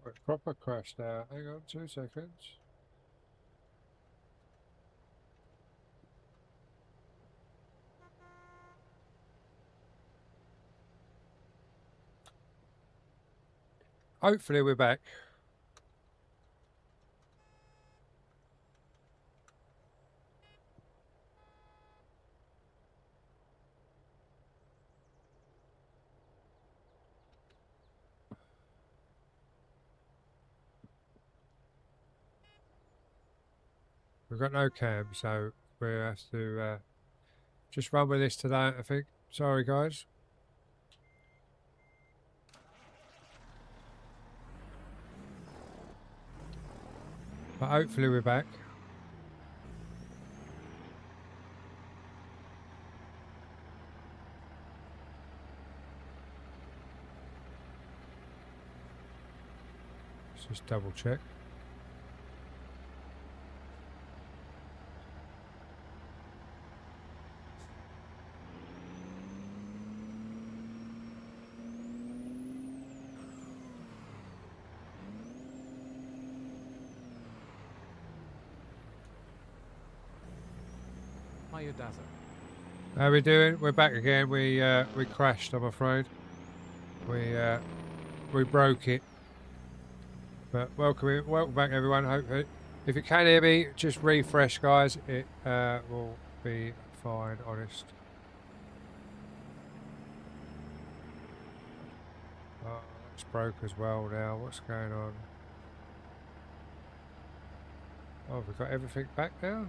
It's proper crash now. Hang on 2 seconds. Hopefully we're back. We've got no cam, so we have to just run with this today, I think. Sorry, guys. But hopefully we're back. Let's just double check. Hiya, Dazza. How are we doing? We're back again. We crashed, I'm afraid. We broke it. But welcome back, everyone. Hope if you can hear me, just refresh, guys. It will be fine. Honest. Oh, it's broke as well now. What's going on? Oh, we've got everything back now.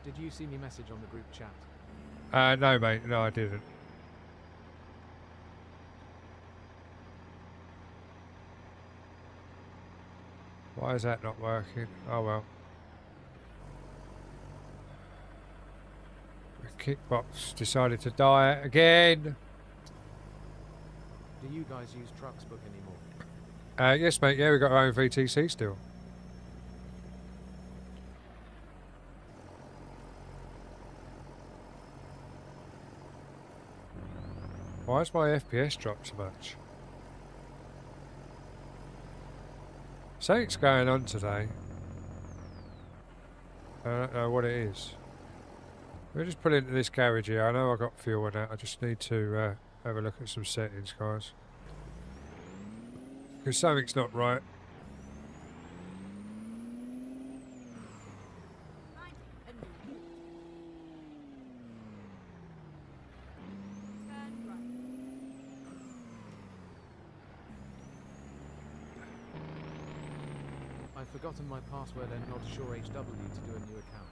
Did you see me message on the group chat? No, mate. No, I didn't. Why is that not working? Oh, well. The kickbox decided to die again. Do you guys use Trucksbook anymore? Yes, mate. Yeah, we've got our own VTC still. Why has my FPS dropped so much? Something's going on today. I don't know what it is. We'll just put into this garage here. I know I've got fuel in it. I just need to have a look at some settings, guys. Because something's not right. I've forgotten my password and not sure HW to do a new account.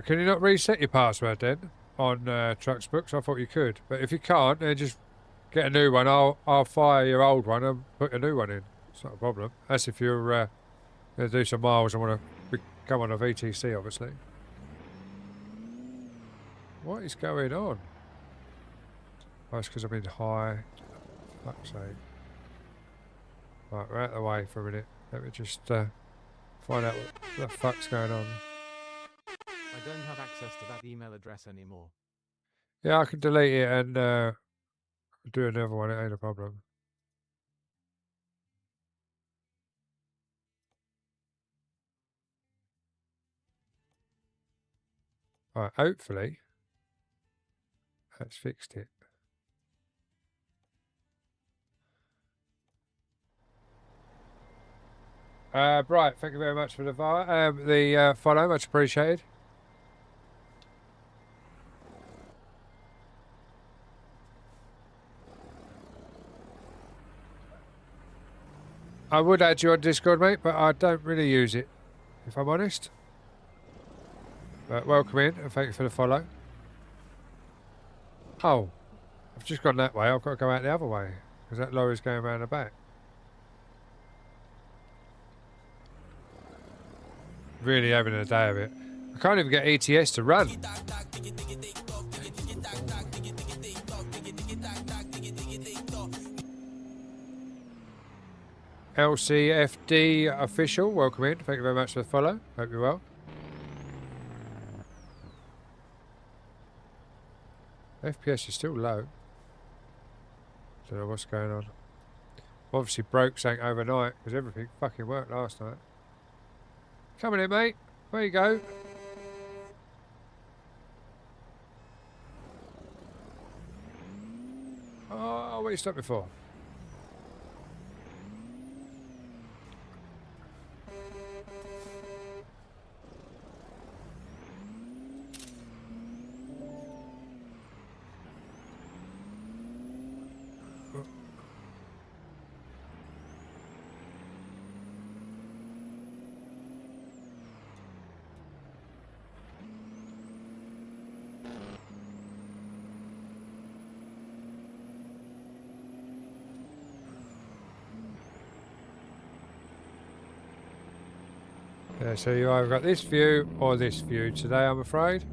Can you not reset your password then on Trucksbooks? I thought you could, but if you can't, then just get a new one. I'll fire your old one and put a new one in. It's not a problem. That's if you're going to do some miles and want to come on a VTC, obviously. What is going on? Oh, it's because I've been high. Fuck's sake. Right, we're out of the way for a minute. Let me just find out what the fuck's going on. I don't have access to that email address anymore. Yeah, I can delete it and do another one. It ain't a problem. Right, hopefully that's fixed it. Right, thank you very much for the follow, much appreciated. I would add you on Discord, mate, but I don't really use it, if I'm honest. But welcome in, and thank you for the follow. Oh, I've just gone that way. I've got to go out the other way, because that lorry's going around the back. Really having a day of it. I can't even get ETS to run. LCFD official, welcome in. Thank you very much for the follow. Hope you're well. FPS is still low. Don't know what's going on. Obviously broke something overnight because everything fucking worked last night. Coming in, mate. Where you go? Oh, what you stopped me for? Yeah, so you either got this view or this view today, I'm afraid.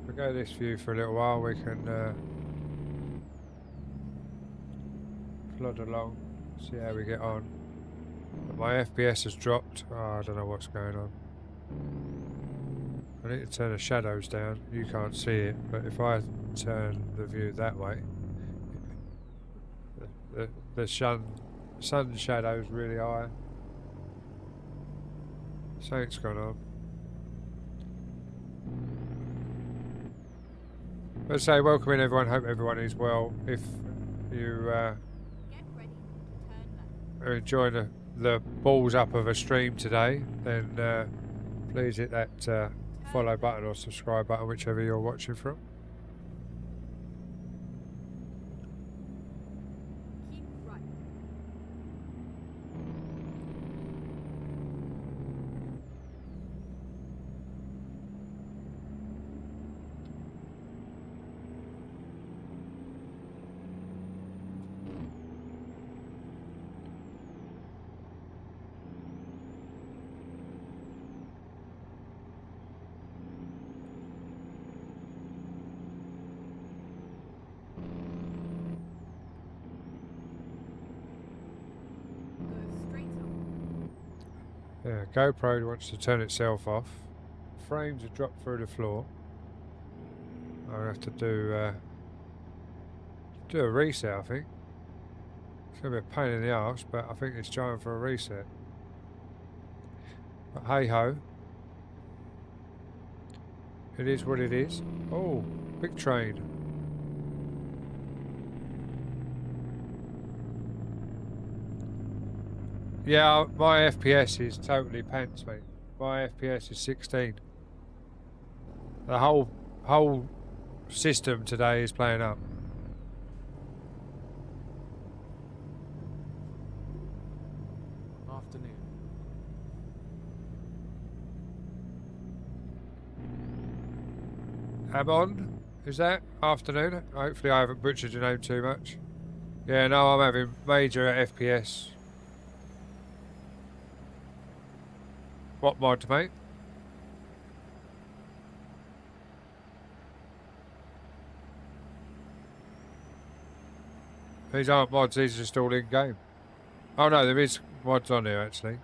We'll go this view for a little while, we can plod along, see how we get on. But my FPS has dropped. Oh, I don't know what's going on. I need to turn the shadows down. You can't see it, but if I turn the view that way, the sun shadow's really high. Something's going on. Let's say welcome in everyone, hope everyone is well. If you are enjoying the balls up of a stream today, then please hit that follow button or subscribe button, whichever you're watching from. Yeah, GoPro wants to turn itself off. Frames have dropped through the floor. I'll have to do a reset, I think. It's going to be a pain in the arse, but I think it's time for a reset. But hey ho. It is what it is. Oh, big train. Yeah, my FPS is totally pants, mate. My FPS is 16. The whole system today is playing up. Afternoon. Amon, is that? Afternoon? Hopefully I haven't butchered your name too much. Yeah, no, I'm having major FPS. What mod, mate? These aren't mods, these are just all in-game. Oh no, there is mods on here, actually.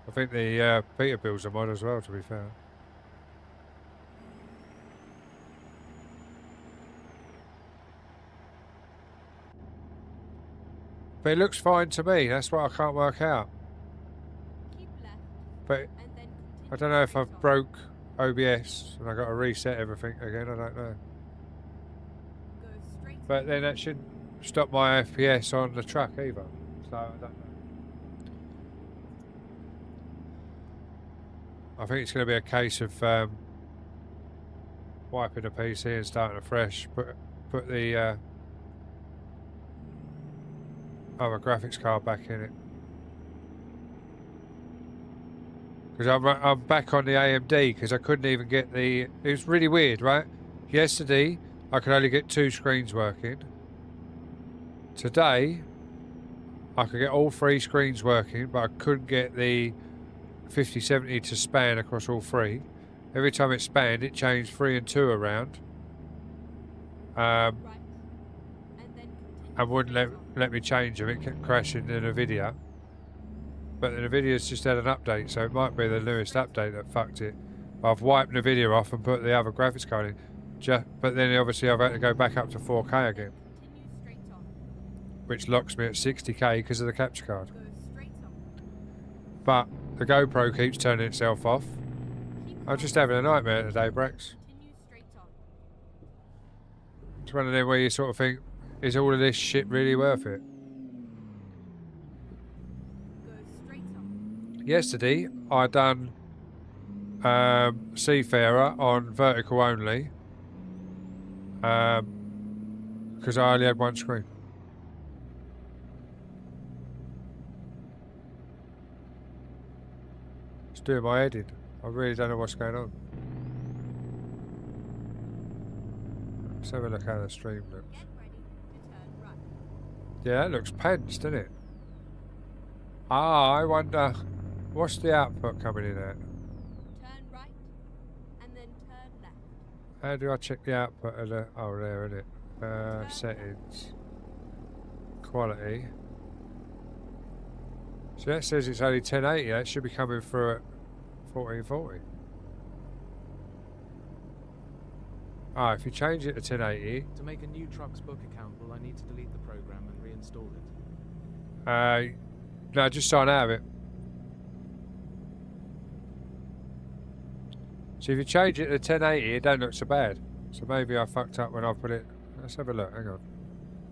I think the Peterbilt's a mod as well, to be fair. But it looks fine to me, that's what I can't work out. But I don't know if I've broke OBS and I've got to reset everything again, I don't know. But then that shouldn't stop my FPS on the truck either, so I don't know. I think it's going to be a case of wiping the PC and starting afresh, put the other graphics card back in it. Because I'm back on the AMD because I couldn't even get the... It was really weird, right? Yesterday, I could only get 2 screens working. Today, I could get all 3 screens working, but I couldn't get the 5070 to span across all 3. Every time it spanned, it changed 3 and 2 around. And wouldn't let me change them. It kept crashing in NVIDIA. But the NVIDIA's just had an update, so it might be the newest update that fucked it. I've wiped the video off and put the other graphics card in. But then obviously I've had to go back up to 4K again, Continue straight on. which locks me at 60K because of the capture card. Go straight on. But the GoPro keeps turning itself off. Keep I'm just having a nightmare today, Brex. Continue straight on. It's one of them where you sort of think, is all of this shit really worth it? Go straight on. Yesterday, I done Seafarer on vertical only because I only had one screen. It's doing my head in. I really don't know what's going on. Let's have a look how the stream looks. Get ready to turn right. Yeah, that looks pens, doesn't it? Ah, I wonder what's the output coming in at? Turn right. And then turn left. How do I check the output of the... Oh, there, isn't it? Settings. Quality. So that says it's only 1080. That should be coming through at 1440. Ah, if you change it to 1080... To make a new Trucksbook account, will I need to delete the program and reinstall it? No, just sign out of it. So if you change it to 1080, it don't look so bad. So maybe I fucked up when I put it... Let's have a look, hang on.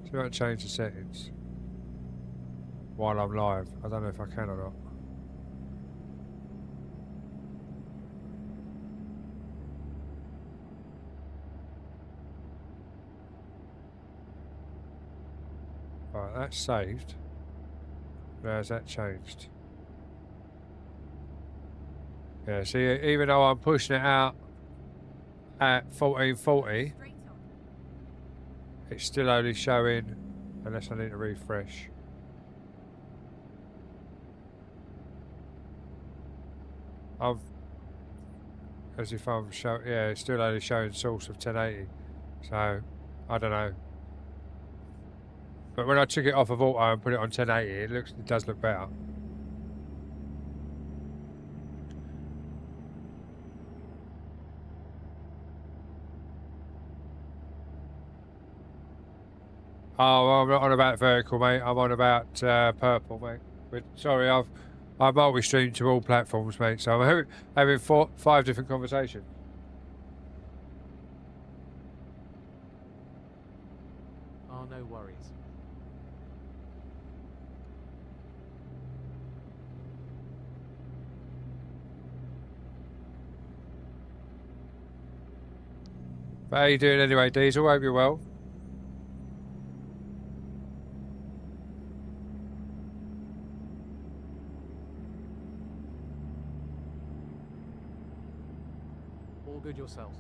See if I can change the settings while I'm live. I don't know if I can or not. Right, that's saved. Now has that changed? Yeah, see, even though I'm pushing it out at 1440, Straight on. it's still only showing, unless I need to refresh. As if I'm showing, yeah, it's still only showing source of 1080. So, I don't know. But when I took it off of auto and put it on 1080, it does look better. Oh, I'm not on about vertical, mate. I'm on about purple, mate. But sorry, I multi-stream to all platforms, mate. So I'm having 5 different conversations. Oh, no worries. But how you doing anyway, Diesel? Hope you're well. All good yourself.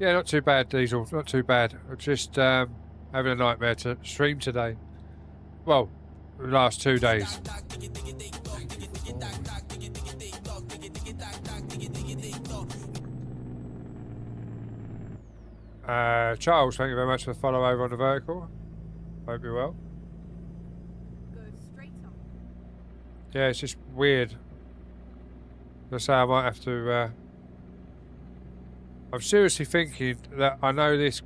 Yeah, not too bad, Diesel. Not too bad. I'm just having a nightmare to stream today. Well, the last 2 days. Charles, thank you very much for the follow over on the vertical. Hope you're well. Go straight on. Yeah, it's just weird. I say I might have to. I'm seriously thinking that I know this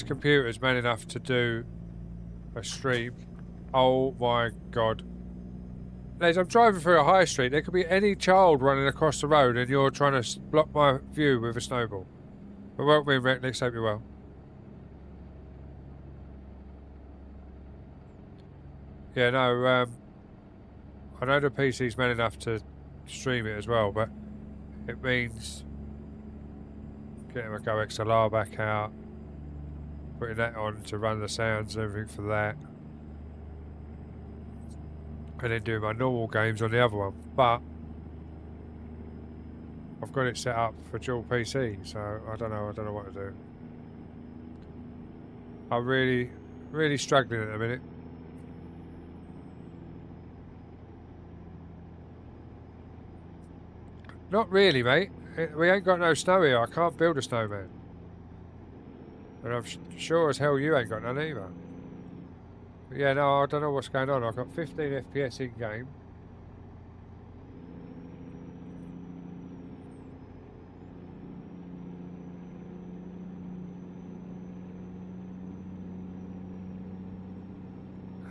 computer is man enough to do a stream. Oh my god. As I'm driving through a high street, there could be any child running across the road and you're trying to block my view with a snowball. But welcome in, Reckless, hope you're well. Yeah, no, I know the PC's man enough to stream it as well, but it means getting my Go XLR back out, putting that on to run the sounds and everything for that, and then doing my normal games on the other one. But I've got it set up for dual PC, so I don't know what to do. I'm really struggling at the minute. Not really, mate. We ain't got no snow here. I can't build a snowman. And I'm sure as hell you ain't got none either. But yeah, no, I don't know what's going on. I've got 15 FPS in game.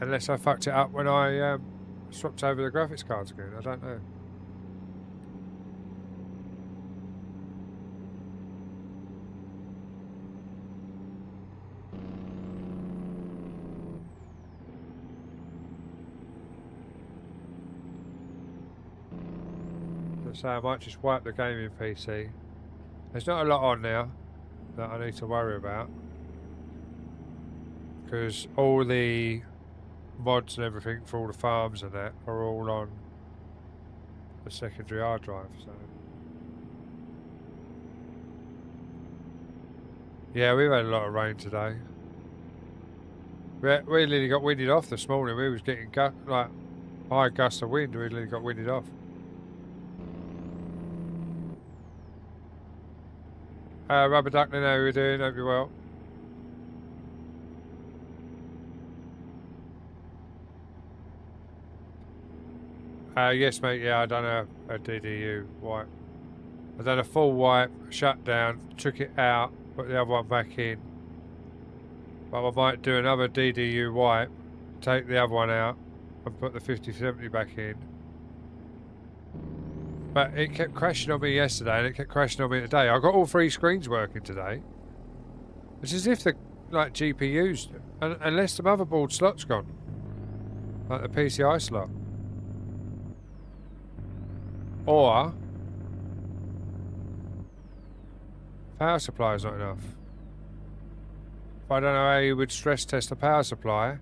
Unless I fucked it up when I swapped over the graphics cards again. I don't know. So I might just wipe the gaming PC. There's not a lot on now that I need to worry about, because all the mods and everything for all the farms and that are all on the secondary hard drive. So yeah, we've had a lot of rain today. We literally got winded off this morning. We was getting like high gusts of wind. We literally got winded off. Rubber Duckling, how are you doing? Hope you're well. Yes, mate. Yeah, I done a DDU wipe. I done a full wipe, shut down, took it out, put the other one back in. But I might do another DDU wipe, take the other one out, and put the 5070 back in. But it kept crashing on me yesterday, and it kept crashing on me today. I got all three screens working today. It's as if the GPUs, unless the motherboard slot's gone, like the PCI slot, or power supply is not enough. But I don't know how you would stress test the power supply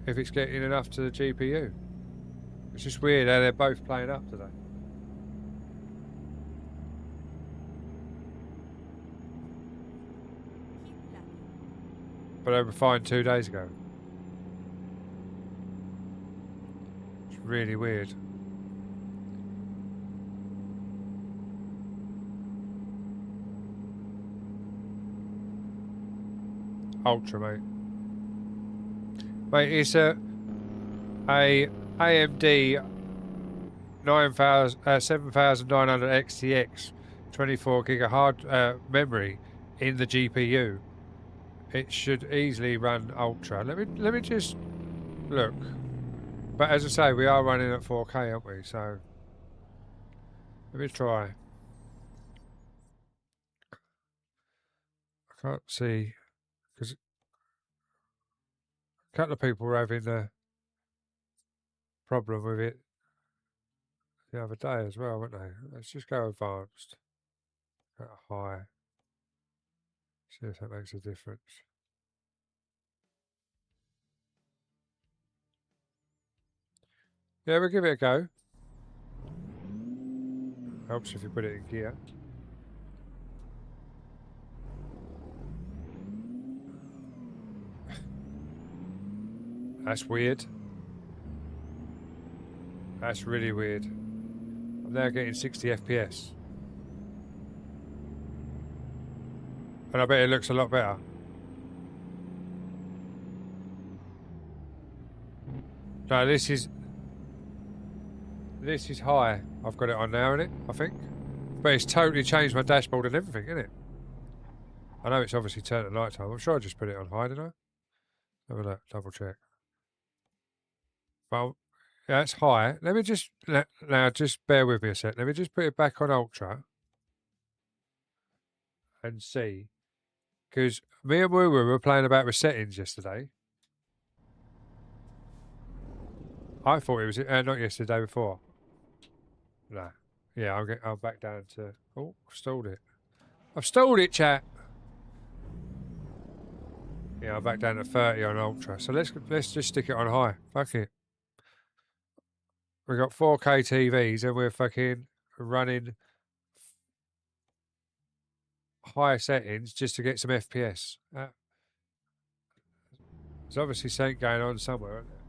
if it's getting enough to the GPU. It's just weird how they're both playing up today. But they were fine 2 days ago. It's really weird. Ultra, mate. Mate, it's a AMD 7900 XTX 24 gig of hard memory in the GPU. It should easily run Ultra. Let me just look. But as I say, we are running at 4K, aren't we? So let me try. I can't see, because a couple of people were having a problem with it the other day as well, weren't they? Let's just go advanced. Go high. See if that makes a difference. Yeah, we'll give it a go. Helps if you put it in gear. That's weird. That's really weird. I'm now getting 60 FPS. And I bet it looks a lot better. No, this is high. I've got it on now, innit? I think. But it's totally changed my dashboard and everything, innit? I know it's obviously turned at night time. I'm sure I just put it on high, didn't I? Have a look, double check. Well, yeah, it's high. Let me just, now just bear with me a sec. Let me just put it back on Ultra and see. Because me and Woo Woo were playing about with settings yesterday. I thought it was, not yesterday, day before. No. Yeah, I'll back down to, oh, I've stalled it. I've stalled it, chat. Yeah, I'm back down to 30 on Ultra. So let's just stick it on high. Fuck it. We've got 4K TVs and we're fucking running higher settings just to get some FPS. There's obviously something going on somewhere, isn't there?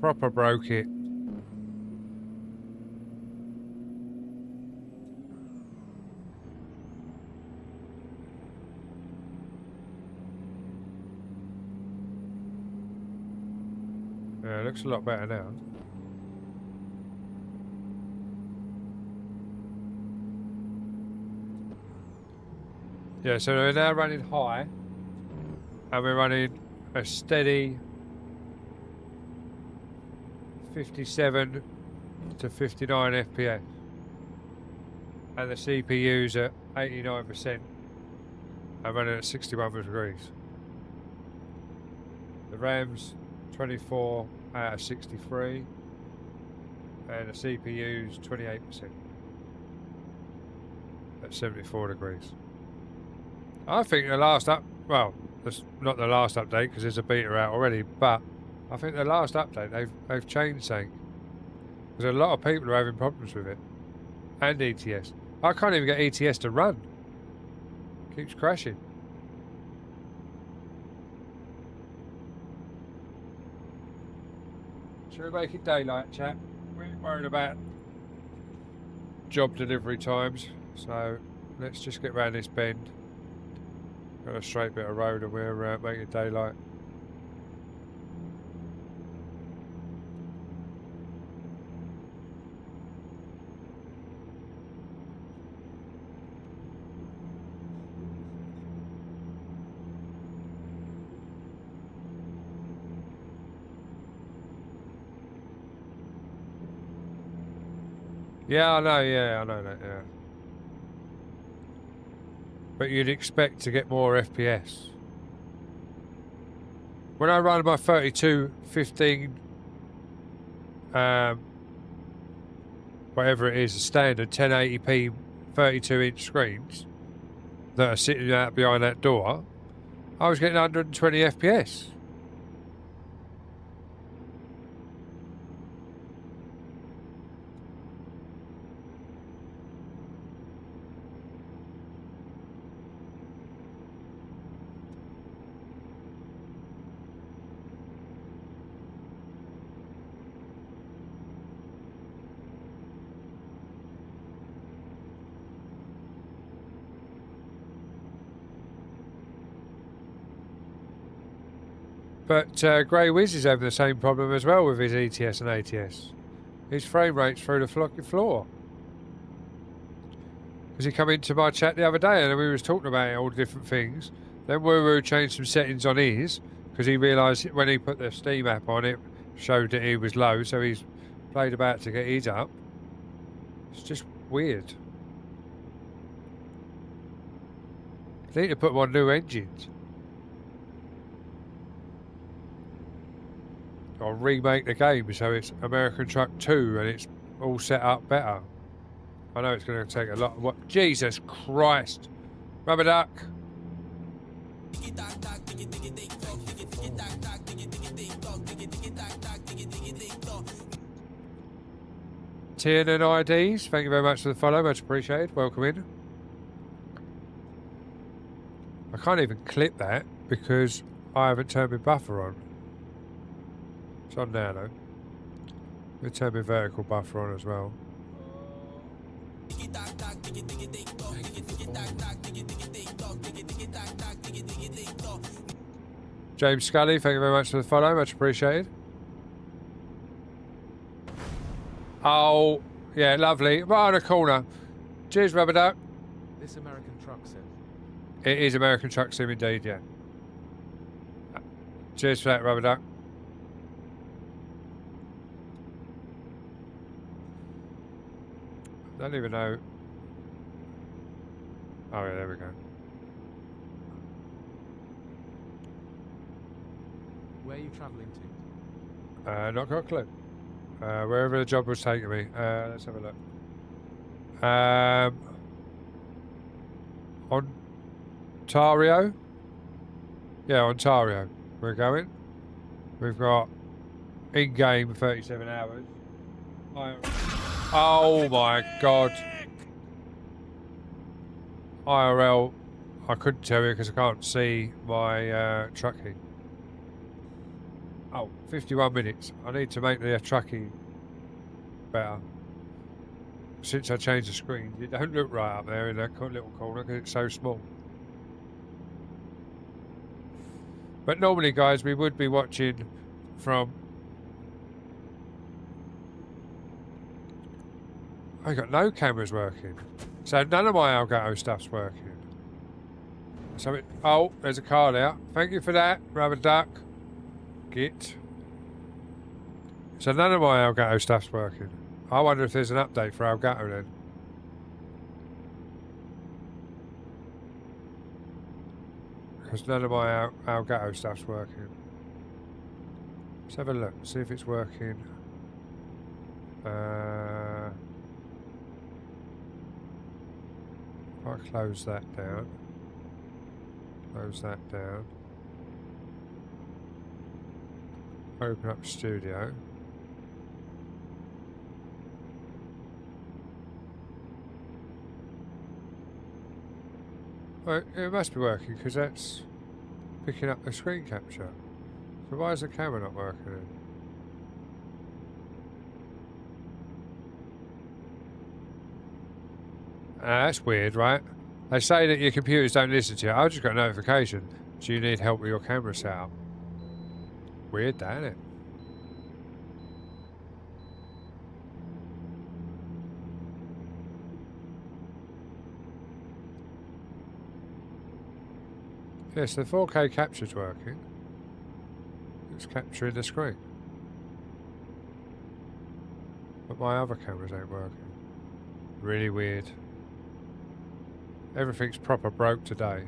Proper broke it. Yeah, it looks a lot better now. Yeah, so we're now running high, and we're running a steady 57 to 59 FPS, and the CPU's at 89% and running at 61 degrees. The RAM's 24 out of 63, and the CPU's 28% at 74 degrees. I think the last well, that's not the last update because there's a beta out already, but I think the last update they've changed something. Because a lot of people are having problems with it. And ETS. I can't even get ETS to run. Keeps crashing. Should we make it daylight, chat? We ain't worried about job delivery times. So let's just get round this bend. Got a straight bit of road and we're making daylight. Yeah, I know that, yeah. But you'd expect to get more FPS. When I run my 3215, whatever it is, a standard 1080p 32-inch screens that are sitting out behind that door, I was getting 120 FPS. But Grey Wiz is having the same problem as well with his ETS and ATS. His frame rate's through the floor. Because he come into my chat the other day and we was talking about all the different things. Then Woo changed some settings on his because he realised when he put the Steam app on it, showed that he was low, so he's played about to get his up. It's just weird. They need to put on new engines. Or remake the game so it's American Truck 2 and it's all set up better. I know it's going to take a lot of what. Jesus Christ. Rubber duck. TNN IDs, thank you very much for the follow, much appreciated. Welcome in. I can't even clip that because I haven't turned my buffer on. It's on now though. We'll turn my vertical buffer on as well. James Scully, thank you very much for the follow, much appreciated. Oh, yeah, lovely. Right on the corner. Cheers, Rubber Duck. This American Truck Sim. It is American Truck Sim indeed, yeah. Cheers for that, Rubber Duck. I don't even know. Oh yeah, there we go. Where are you travelling to? Not got a clue. Wherever the job was taking me. Let's have a look. Ontario? Yeah, Ontario. We're going. We've got in-game 37 hours. Oh my God. IRL, I couldn't tell you because I can't see my truck key. Oh, 51 minutes. I need to make the trucking better. Since I changed the screen, it don't look right up there in that little corner because it's so small. But normally, guys, we would be watching from I got no cameras working. So none of my Elgato stuff's working. So oh, there's a card out. Thank you for that, Rubber Duck. Git. So none of my Elgato stuff's working. I wonder if there's an update for Elgato then. Because none of my Elgato stuff's working. Let's have a look, see if it's working. If I close that down. Close that down. Open up Studio. Well, it must be working because that's picking up the screen capture. So why is the camera not working then? That's weird, right? They say that your computers don't listen to you. I just got a notification. So you need help with your camera setup. Weird, that, isn't it? Yes, the 4K capture's working. It's capturing the screen. But my other cameras ain't working. Really weird. Everything's proper broke today.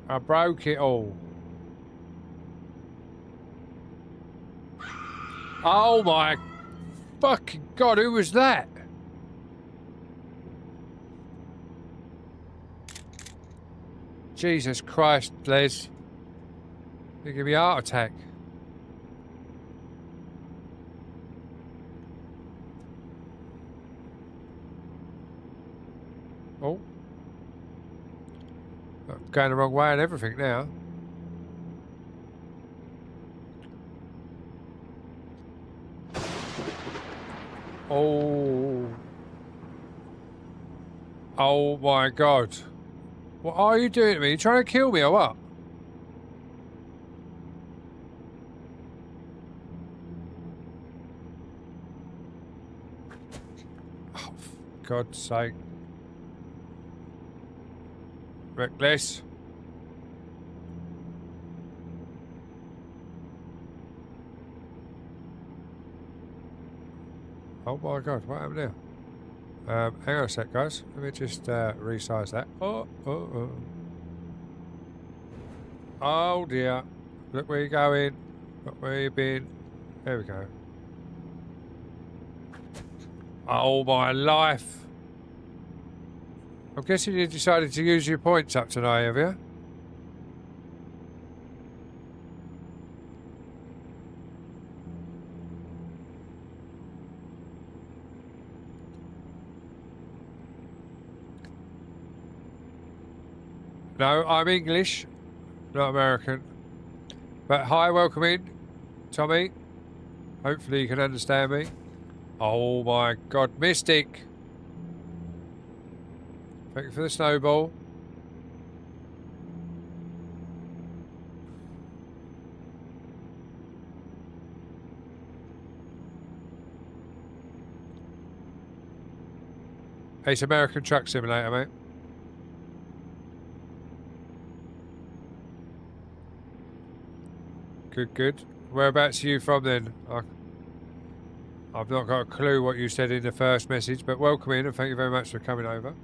I broke it all. Oh my fucking God, who was that? Jesus Christ, Les. You give me a heart attack. Oh. I'm going the wrong way and everything now. Oh. Oh my God. What are you doing to me? You trying to kill me or what? Oh, for God's sake. Reckless. Oh my God, what happened now? Hang on a sec, guys. Let me just resize that. Oh dear. Look where you're going. Look where you've been. There we go. Oh my life. I'm guessing you decided to use your points up tonight, have you? No, I'm English, not American. But hi, welcome in, Tommy. Hopefully you can understand me. Oh my God, Mystic. Thank you for the snowball. It's American Truck Simulator, mate. Good, good. Whereabouts are you from then? I've not got a clue what you said in the first message, but welcome in and thank you very much for coming over.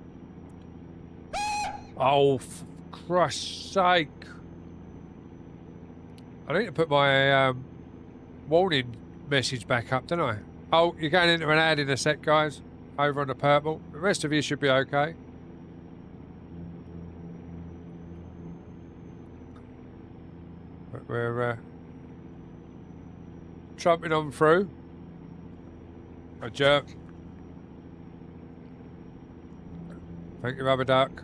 Oh, for Christ's sake. I need to put my warning message back up, don't I? Oh, you're going into an ad in a sec, guys. Over on the purple. The rest of you should be okay. But we're trumping on through. A jerk. Thank you, Rubber Duck.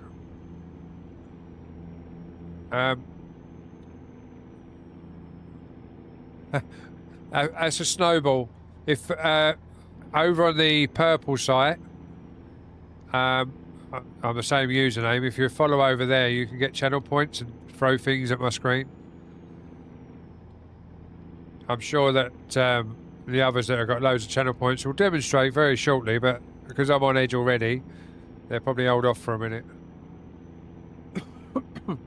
As a snowball, if over on the purple site, I'm the same username. If you follow over there, you can get channel points and throw things at my screen. I'm sure that the others that have got loads of channel points will demonstrate very shortly, but because I'm on edge already, they'll probably hold off for a minute.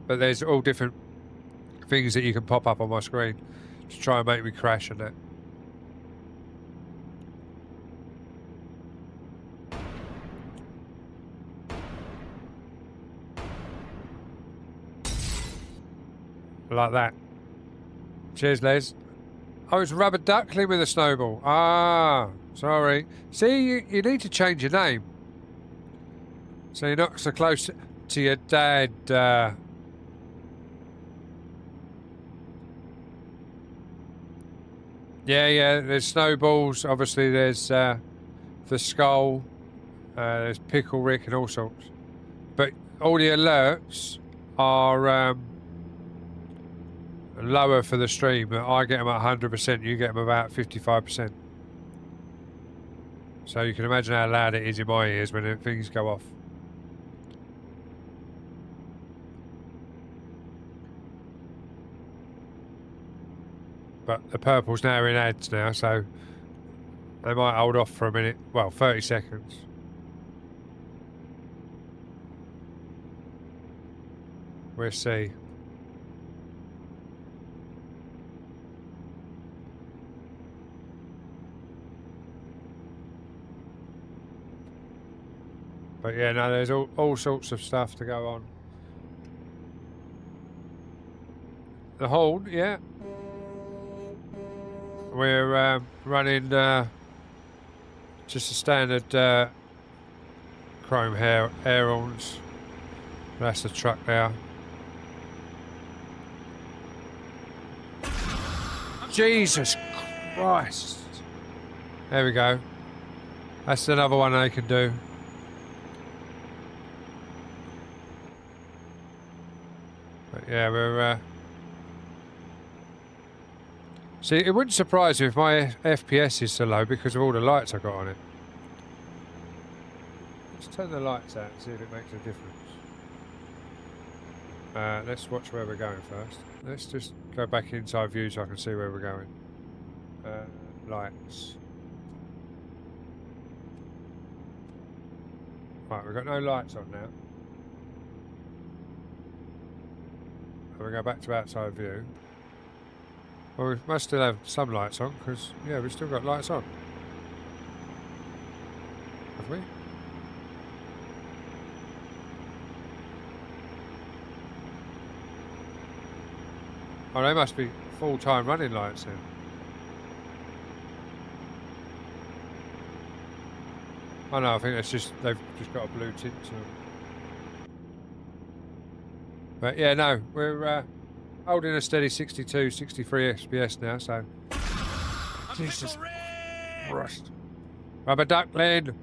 But there's all different things that you can pop up on my screen to try and make me crash and that. Like that. Cheers, Les. Oh, it's Rubber Duckling with a snowball. Ah, sorry. See, you need to change your name. So you're not so close to your dad. Yeah, there's snowballs. Obviously, there's the skull. There's Pickle Rick and all sorts. But all the alerts are lower for the stream. I get them at 100%. You get them about 55%. So you can imagine how loud it is in my ears when things go off. But the purple's now in ads now, so they might hold off for a minute. Well, 30 seconds. We'll see. But yeah, no, there's all sorts of stuff to go on. The horn, yeah. We're running just a standard chrome air horns. That's the truck there. Jesus Christ. There we go. That's another one they can do. But yeah, we're... See, it wouldn't surprise me if my FPS is so low because of all the lights I got on it. Let's turn the lights out and see if it makes a difference. Let's watch where we're going first. Let's just go back inside view so I can see where we're going. Lights. Right, we've got no lights on now. We go back to outside view. Well, we must still have some lights on because, yeah, we've still got lights on. Have we? Oh, they must be full-time running lights then. Oh no, I think that's just, they've just got a blue tint to them. But yeah, no, we're holding a steady 62, 63 FPS now, so... Jesus Christ. Rubber Duckling!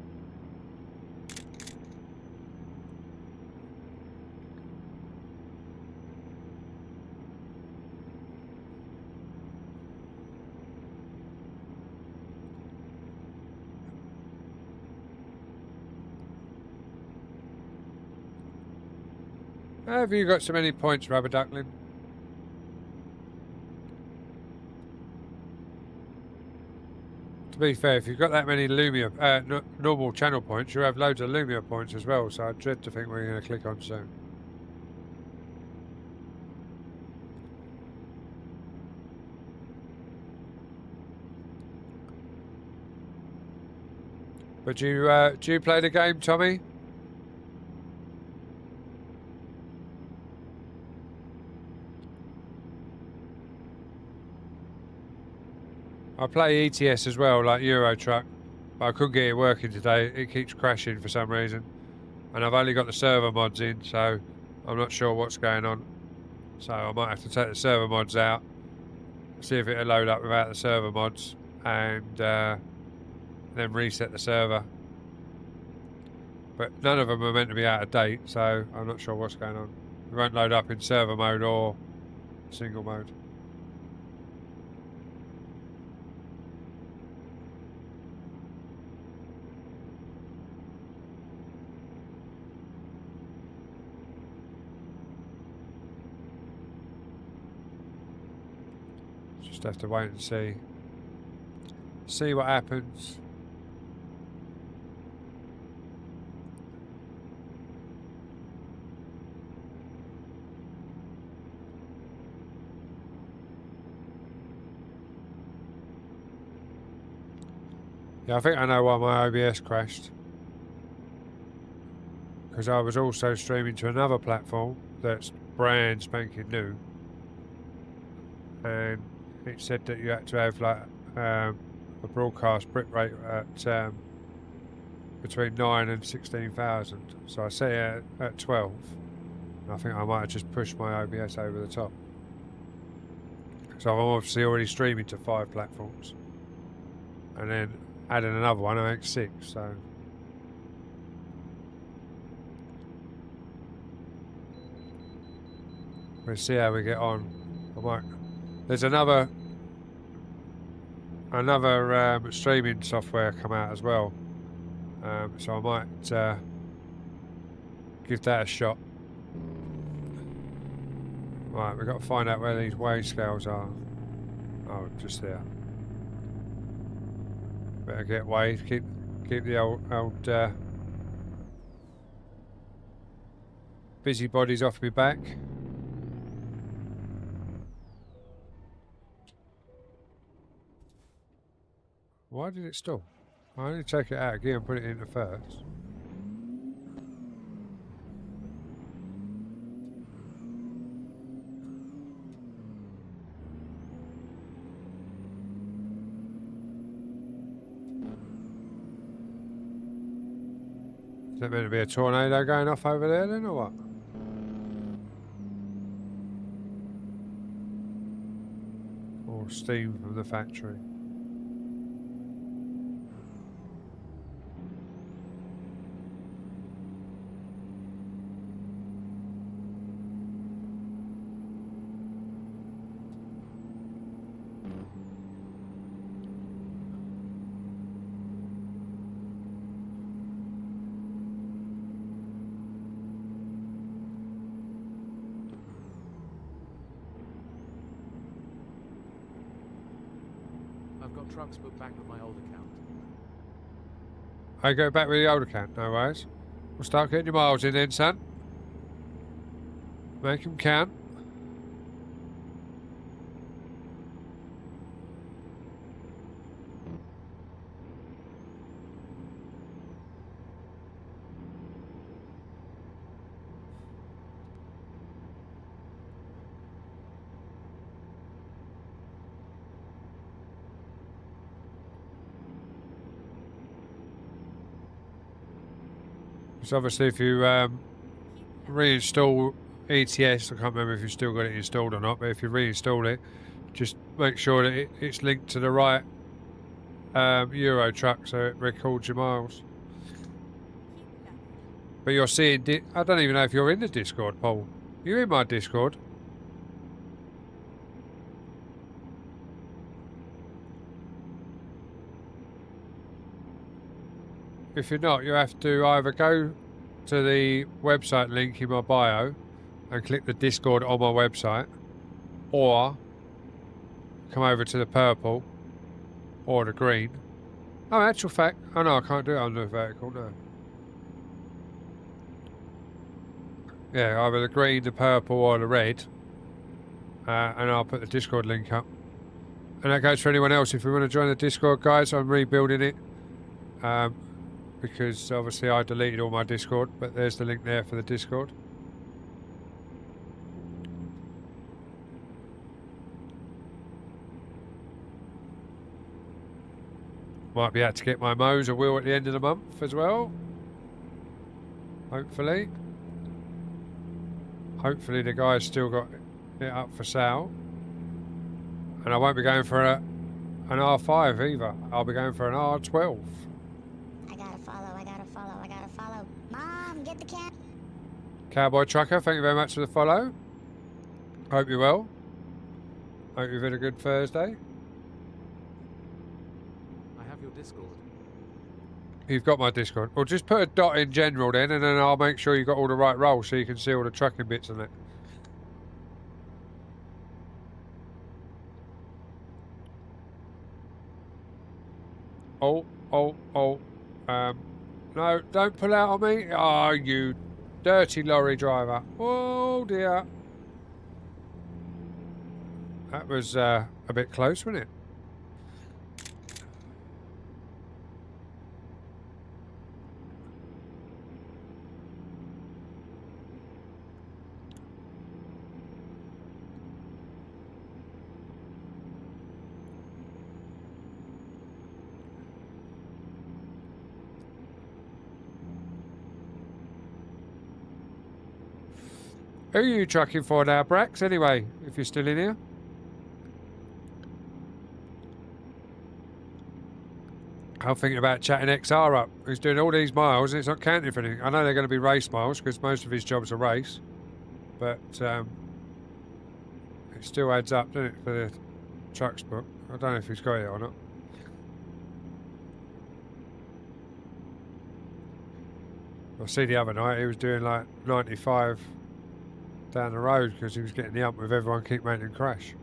Have you got so many points, Rubber Duckling? To be fair, if you've got that many Lumia, normal channel points, you have loads of Lumia points as well, so I dread to think we're going to click on soon. But do you play the game, Tommy? I play ETS as well, like Euro Truck, but I couldn't get it working today. It keeps crashing for some reason. And I've only got the server mods in, so I'm not sure what's going on. So I might have to take the server mods out, see if it'll load up without the server mods, and then reset the server. But none of them are meant to be out of date, so I'm not sure what's going on. It won't load up in server mode or single mode. Just have to wait and see. See what happens. Yeah, I think I know why my OBS crashed. Because I was also streaming to another platform that's brand spanking new. And it said that you had to have like a broadcast bit rate at between 9 and 16,000. So I set it at 12. I think I might have just pushed my OBS over the top. So I'm obviously already streaming to 5 platforms. And then adding another one, I make 6. So we'll see how we get on. I might. There's another streaming software come out as well. So I might give that a shot. Right, we've got to find out where these wage scales are. Oh, just there. Better get weighed. Keep the old busybodies off my back. Why did it stop? I only take it out again and put it in the first. Is that meant to be a tornado going off over there then, or what? Or steam from the factory? I've got trucks booked back with my old account. I go back with the old account, no worries. We'll start getting your miles in then, son. Make them count. So obviously if you reinstall ETS, I can't remember if you've still got it installed or not, but if you reinstall it, just make sure that it's linked to the right Euro truck so it records your miles. But you're seeing, I don't even know if you're in the Discord, Paul. You in my Discord? If you're not, you have to either go to the website link in my bio and click the Discord on my website, or come over to the purple or the green. Oh, actual fact, oh no, I can't do it on the vertical, no. Yeah, either the green, the purple or the red, and I'll put the Discord link up. And that goes for anyone else. If you want to join the Discord, guys, I'm rebuilding it. Because obviously I deleted all my Discord, but there's the link there for the Discord. Might be able to get my Moser wheel at the end of the month as well. Hopefully. Hopefully the guy's still got it up for sale. And I won't be going for an R5 either. I'll be going for an R12. Mom, get the cat. Cowboy Trucker, thank you very much for the follow. Hope you're well. Hope you've had a good Thursday. I have your Discord. You've got my Discord. Well, just put a dot in general then, and then I'll make sure you've got all the right roles so you can see all the trucking bits on it. Oh, oh, oh. No, don't pull out on me. Oh, you dirty lorry driver. Oh, dear. That was a bit close, wasn't it? Who are you trucking for now, Brax, anyway, if you're still in here? I'm thinking about chatting XR up. He's doing all these miles and it's not counting for anything. I know they're going to be race miles because most of his jobs are race. But it still adds up, doesn't it, for the trucks book. I don't know if he's got it or not. I see the other night he was doing like 95 down the road because he was getting the ump with everyone keep making him crash.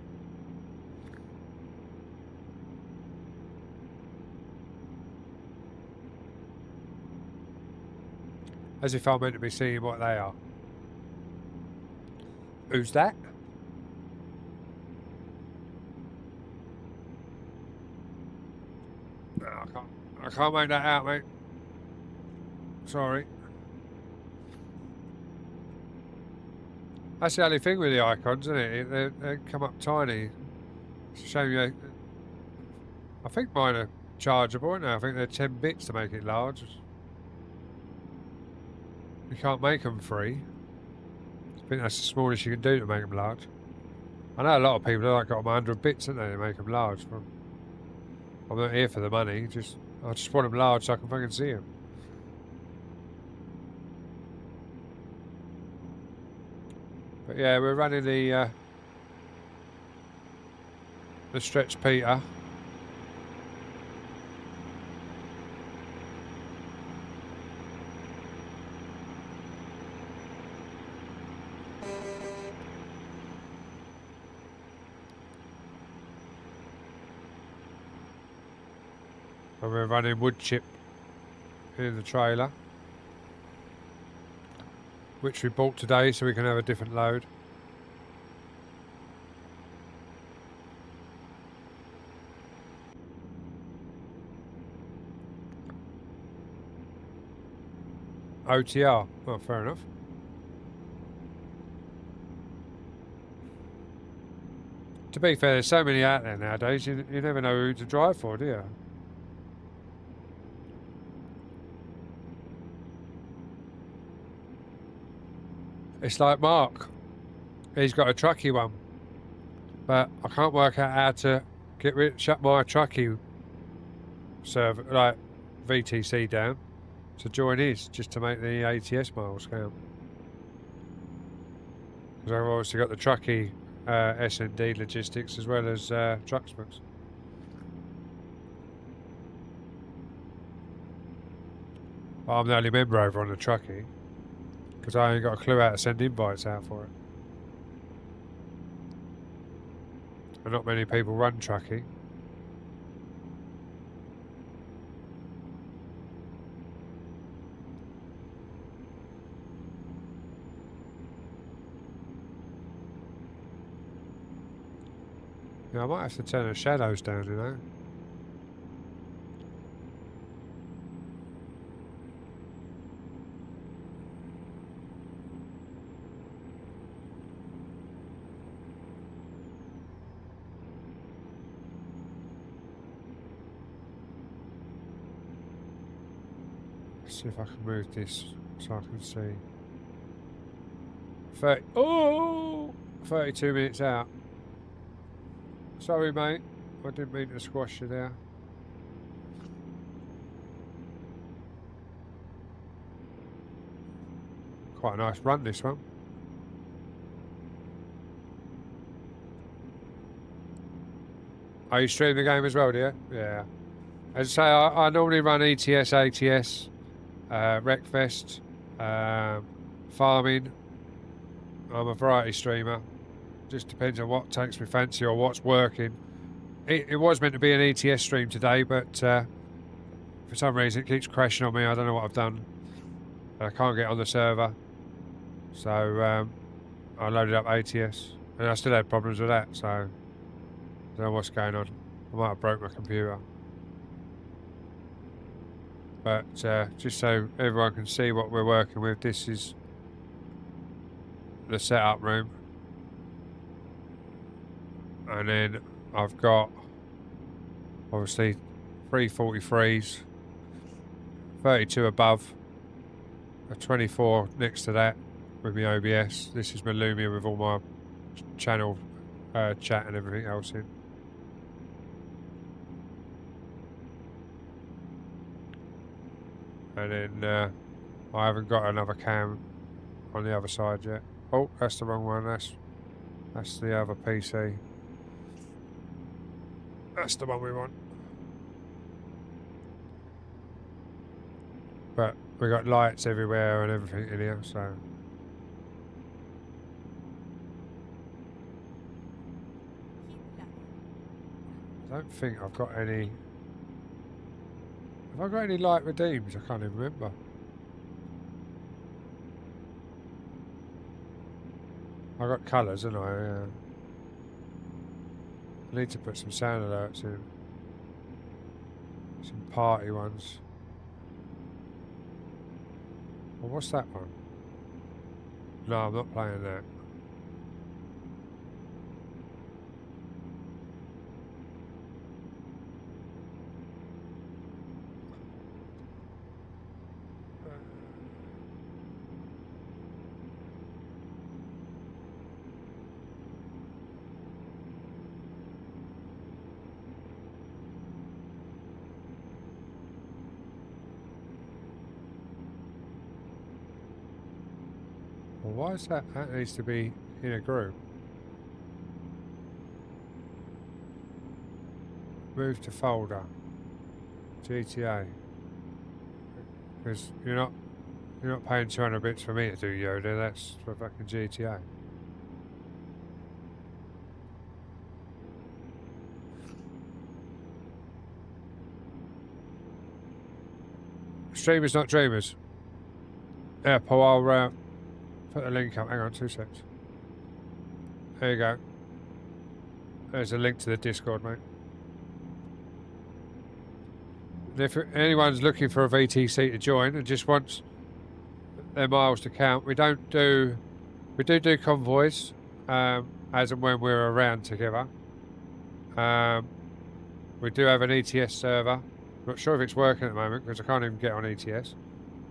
As if I'm meant to be seeing what they are. Who's that? No, I can't make that out, mate. Sorry. That's the only thing with the icons, isn't it? They come up tiny. It's a shame you... I think mine are chargeable now. I think they're 10 bits to make it large. You can't make them free. I think that's the smallest you can do to make them large. I know a lot of people have like got them 100 bits, don't they? They make them large. I'm not here for the money. I just want them large so I can fucking see them. But yeah, we're running the Stretch Peter. And we're running wood chip in the trailer, which we bought today so we can have a different load. OTR. Oh, fair enough. To be fair, there's so many out there nowadays, you never know who to drive for, do you? It's like Mark. He's got a trucky one. But I can't work out how to shut my trucky server, like VTC down, to join his, just to make the ATS miles count. Because I've obviously got the trucky S&D logistics as well as Trucksmiths. But I'm the only member over on the trucky. Because I ain't got a clue how to send invites out for it. And not many people run trucking. Yeah, I might have to turn the shadows down, you know. See if I can move this so I can see. 32 minutes out. Sorry, mate. I didn't mean to squash you there. Quite a nice run, this one. Are you streaming the game as well, do you? Yeah. As I say, I normally run ETS, ATS. Wreckfest, farming. I'm a variety streamer. Just depends on what takes me fancy or what's working. It was meant to be an ETS stream today, but For some reason, it keeps crashing on me. I don't know what I've done. I can't get on the server. So I loaded up ATS, and I still had problems with that. So I don't know what's going on. I might have broke my computer. But just so everyone can see what we're working with, this is the setup room. And then I've got, obviously, 343s, 32 above, a 24 next to that with my OBS. This is my Lumia with all my channel chat and everything else in. And then I haven't got another cam on the other side yet. Oh, that's the wrong one. That's the other PC. That's the one we want. But we got lights everywhere and everything in here, so. I don't think I've got any. Have I got any light redeems? I can't even remember. I got colours, haven't I? I need to put some sound alerts in. Some party ones. Well, what's that one? No, I'm not playing that. Why is that? That needs to be in a group. Move to folder. GTA. Because you're not paying 200 bits for me to do Yoda. That's for fucking GTA. Streamers, not dreamers. Yeah, Paul, I'll put the link up. Hang on, 2 seconds. There you go. There's a link to the Discord, mate. And if anyone's looking for a VTC to join and just wants their miles to count, we do convoys as and when we're around together. We do have an ETS server. Not sure if it's working at the moment because I can't even get on ETS,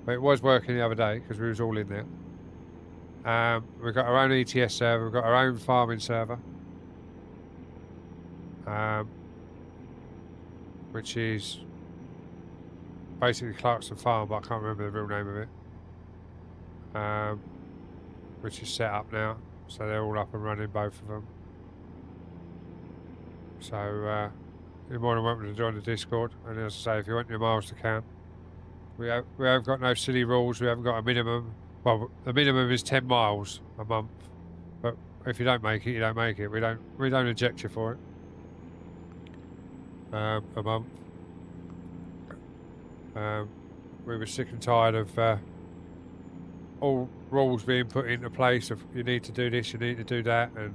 but it was working the other day because we was all in there. We've got our own ETS server, we've got our own farming server, which is basically Clarkson Farm, but I can't remember the real name of it, which is set up now, so they're all up and running, both of them. So you're more than welcome to join the Discord, and as I say, if you want your miles to count, we have got no silly rules, we haven't got a minimum. Well, the minimum is 10 miles a month, but if you don't make it, you don't make it. We don't eject you for it. A month. We were sick and tired of all rules being put into place of you need to do this, you need to do that, and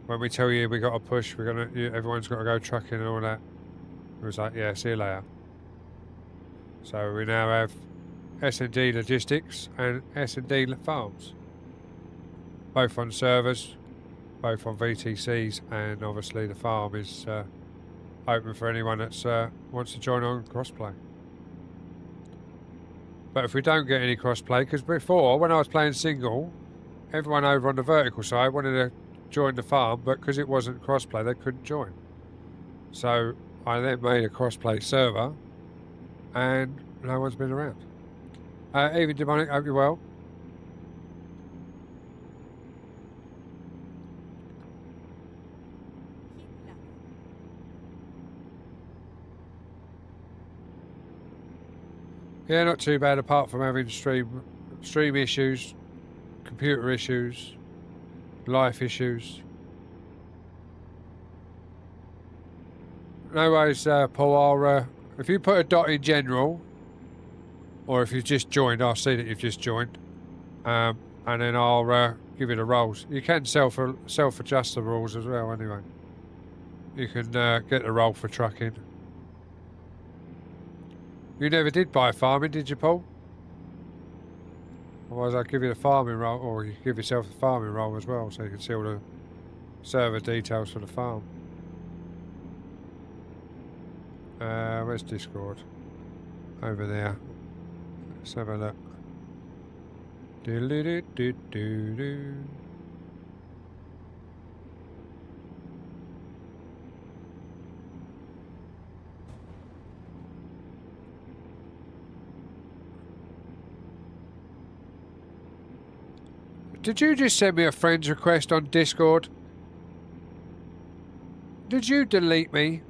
when we tell you we got to push, everyone's got to go trucking and all that. It was like, yeah, see you later. So we now have S&D Logistics and S&D Farms, both on servers, both on VTCs, and obviously the farm is open for anyone that wants to join on crossplay. But if we don't get any crossplay, because before when I was playing single, everyone over on the vertical side wanted to join the farm, but because it wasn't crossplay, they couldn't join. So I then made a crossplay server, and no one's been around. Even Demonic, hope you're well. Yeah, not too bad, apart from having stream issues, computer issues, life issues. No worries, Paul. If you put a dot in general, or if you've just joined, I'll see that you've just joined. And then I'll give you the roles. You can self-adjust the rules as well anyway. You can get the role for trucking. You never did buy farming, did you, Paul? Otherwise I'll give you the farming role, or you can give yourself the farming role as well, so you can see all the server details for the farm. Where's Discord? Over there. Let's have a look. Do-do-do-do-do-do. Did you just send me a friend's request on Discord? Did you delete me?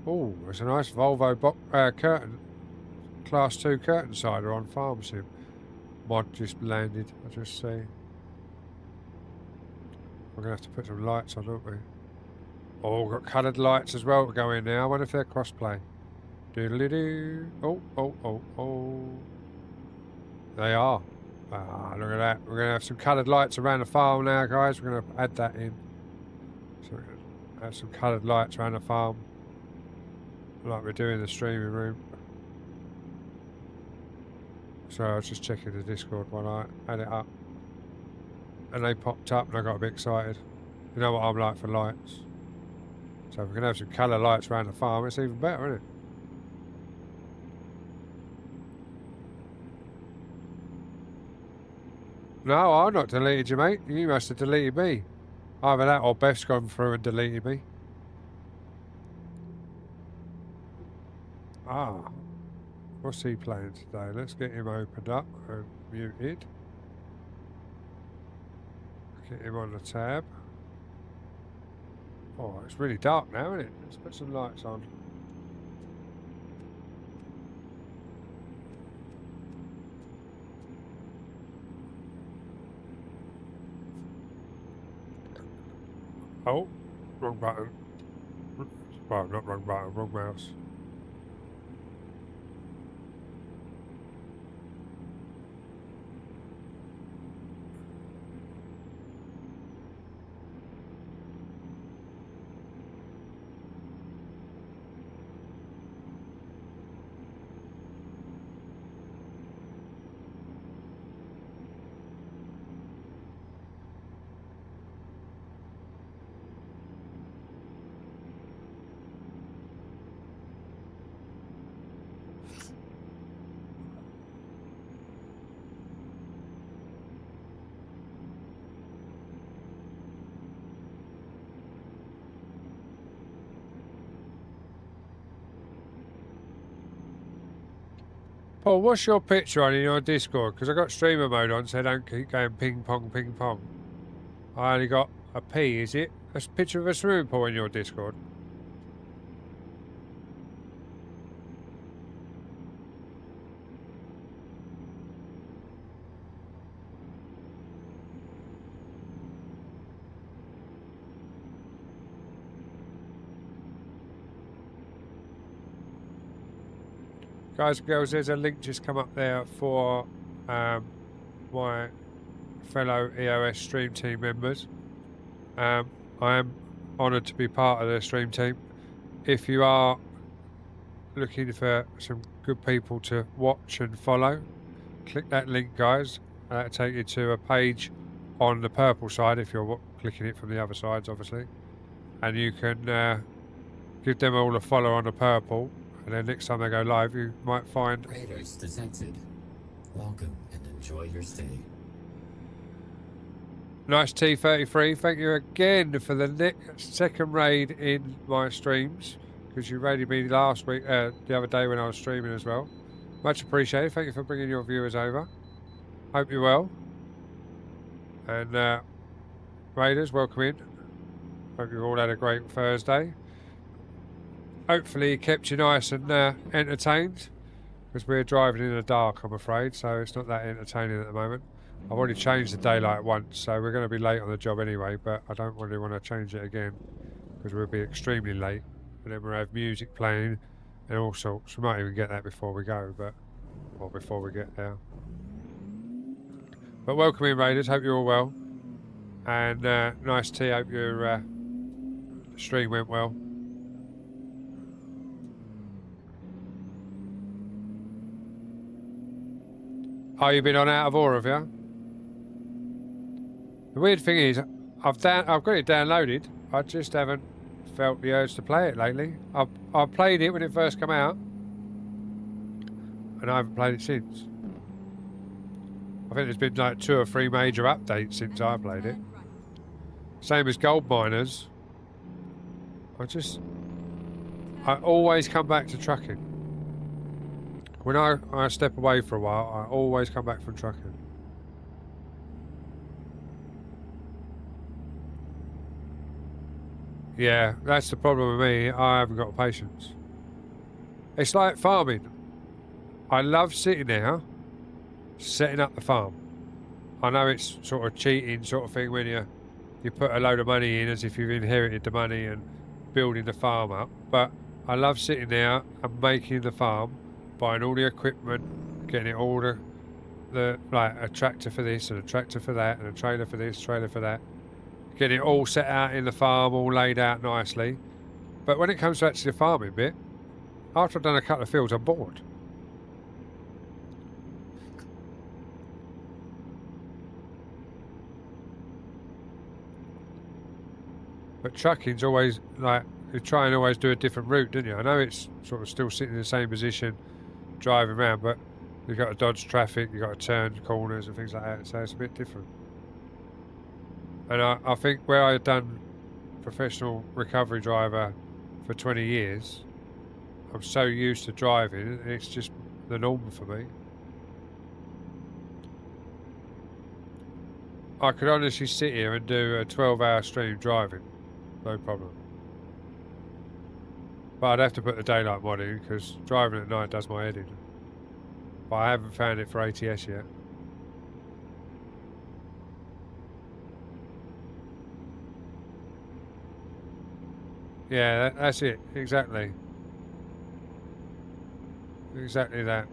Oh, there's a nice Volvo curtain, Class 2 curtain sider on Farm Sim. Mod just landed, I just see. We're going to have to put some lights on, aren't we? Oh, we've got coloured lights as well to go in now. I wonder if they're crossplay. Doodly-doo. Oh, oh, oh, oh. They are. Ah, look at that. We're going to have some coloured lights around the farm now, guys. We're going to add that in. So we're going to have some coloured lights around the farm. Like we do in the streaming room. So I was just checking the Discord when I had it up. And they popped up and I got a bit excited. You know what I'm like for lights. So if we can have some colour lights around the farm, it's even better, isn't it? No, I've not deleted you, mate. You must have deleted me. Either that or Beth's gone through and deleted me. Ah. What's he playing today? Let's get him opened up and muted. Get him on the tab. Oh, it's really dark now, isn't it? Let's put some lights on. Oh, wrong button. Well, not wrong button, wrong mouse. Paul, what's your picture on in your Discord? Because I got streamer mode on, so I don't keep going ping pong, ping pong. I only got a P, is it? That's a picture of a swimming pool in your Discord. Guys and girls, there's a link just come up there for my fellow EOS stream team members. I am honoured to be part of the stream team. If you are looking for some good people to watch and follow, click that link, guys. That'll take you to a page on the purple side if you're clicking it from the other sides, obviously. And you can give them all a follow on the purple. And then next time they go live, you might find... Raiders detected. Welcome and enjoy your stay. Nice T33. Thank you again for the second raid in my streams. Because you raided me last week, the other day when I was streaming as well. Much appreciated. Thank you for bringing your viewers over. Hope you're well. And Raiders, welcome in. Hope you've all had a great Thursday. hopefully kept you nice and entertained, because we're driving in the dark, I'm afraid, so it's not that entertaining at the moment. I've already changed the daylight once, so we're going to be late on the job anyway, but I don't really want to change it again, because we'll be extremely late, and then we'll have music playing and all sorts. We might even get that before we go, or before we get there. But welcome in, Raiders, hope you're all well, and nice tea, hope your stream went well. Oh, you've been on Out of Awe, have you? The weird thing is, I've got it downloaded. I just haven't felt the urge to play it lately. I played it when it first came out, and I haven't played it since. I think there's been like 2 or 3 major updates since I played it. Same as Gold Miners. I always come back to trucking. When I step away for a while, I always come back from trucking. Yeah, that's the problem with me. I haven't got patience. It's like farming. I love sitting there, setting up the farm. I know it's sort of cheating sort of thing when you put a load of money in as if you've inherited the money and building the farm up. But I love sitting there and making the farm, buying all the equipment, getting it all like a tractor for this and a tractor for that and a trailer for this, trailer for that. Getting it all set out in the farm, all laid out nicely. But when it comes to actually the farming bit, after I've done a couple of fields, I'm bored. But trucking's always like, you try and always do a different route, don't you? I know it's sort of still sitting in the same position, driving around, but you've got to dodge traffic, you've got to turn corners and things like that, so it's a bit different. And I think where I've done professional recovery driver for 20 years, I'm so used to driving, it's just the norm for me. I could honestly sit here and do a 12-hour stream driving, no problem. But I'd have to put the daylight mod in, because driving at night does my head in. But I haven't found it for ATS yet. Yeah, that's it. Exactly. Exactly that.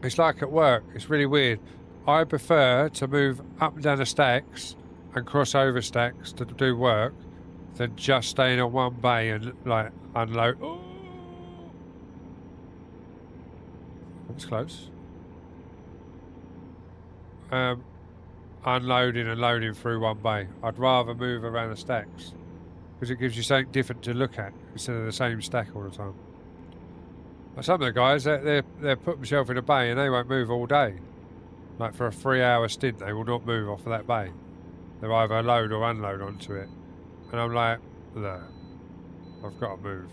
It's like at work. It's really weird. I prefer to move up and down the stacks and cross over stacks to do work than just staying on one bay and like unload. Oh, that's close. Unloading and loading through one bay. I'd rather move around the stacks because it gives you something different to look at instead of the same stack all the time. Like some of the guys, they put themselves in a bay and they won't move all day. Like for a 3-hour stint, they will not move off of that bay. They'll either load or unload onto it. And I'm like, no, I've got to move.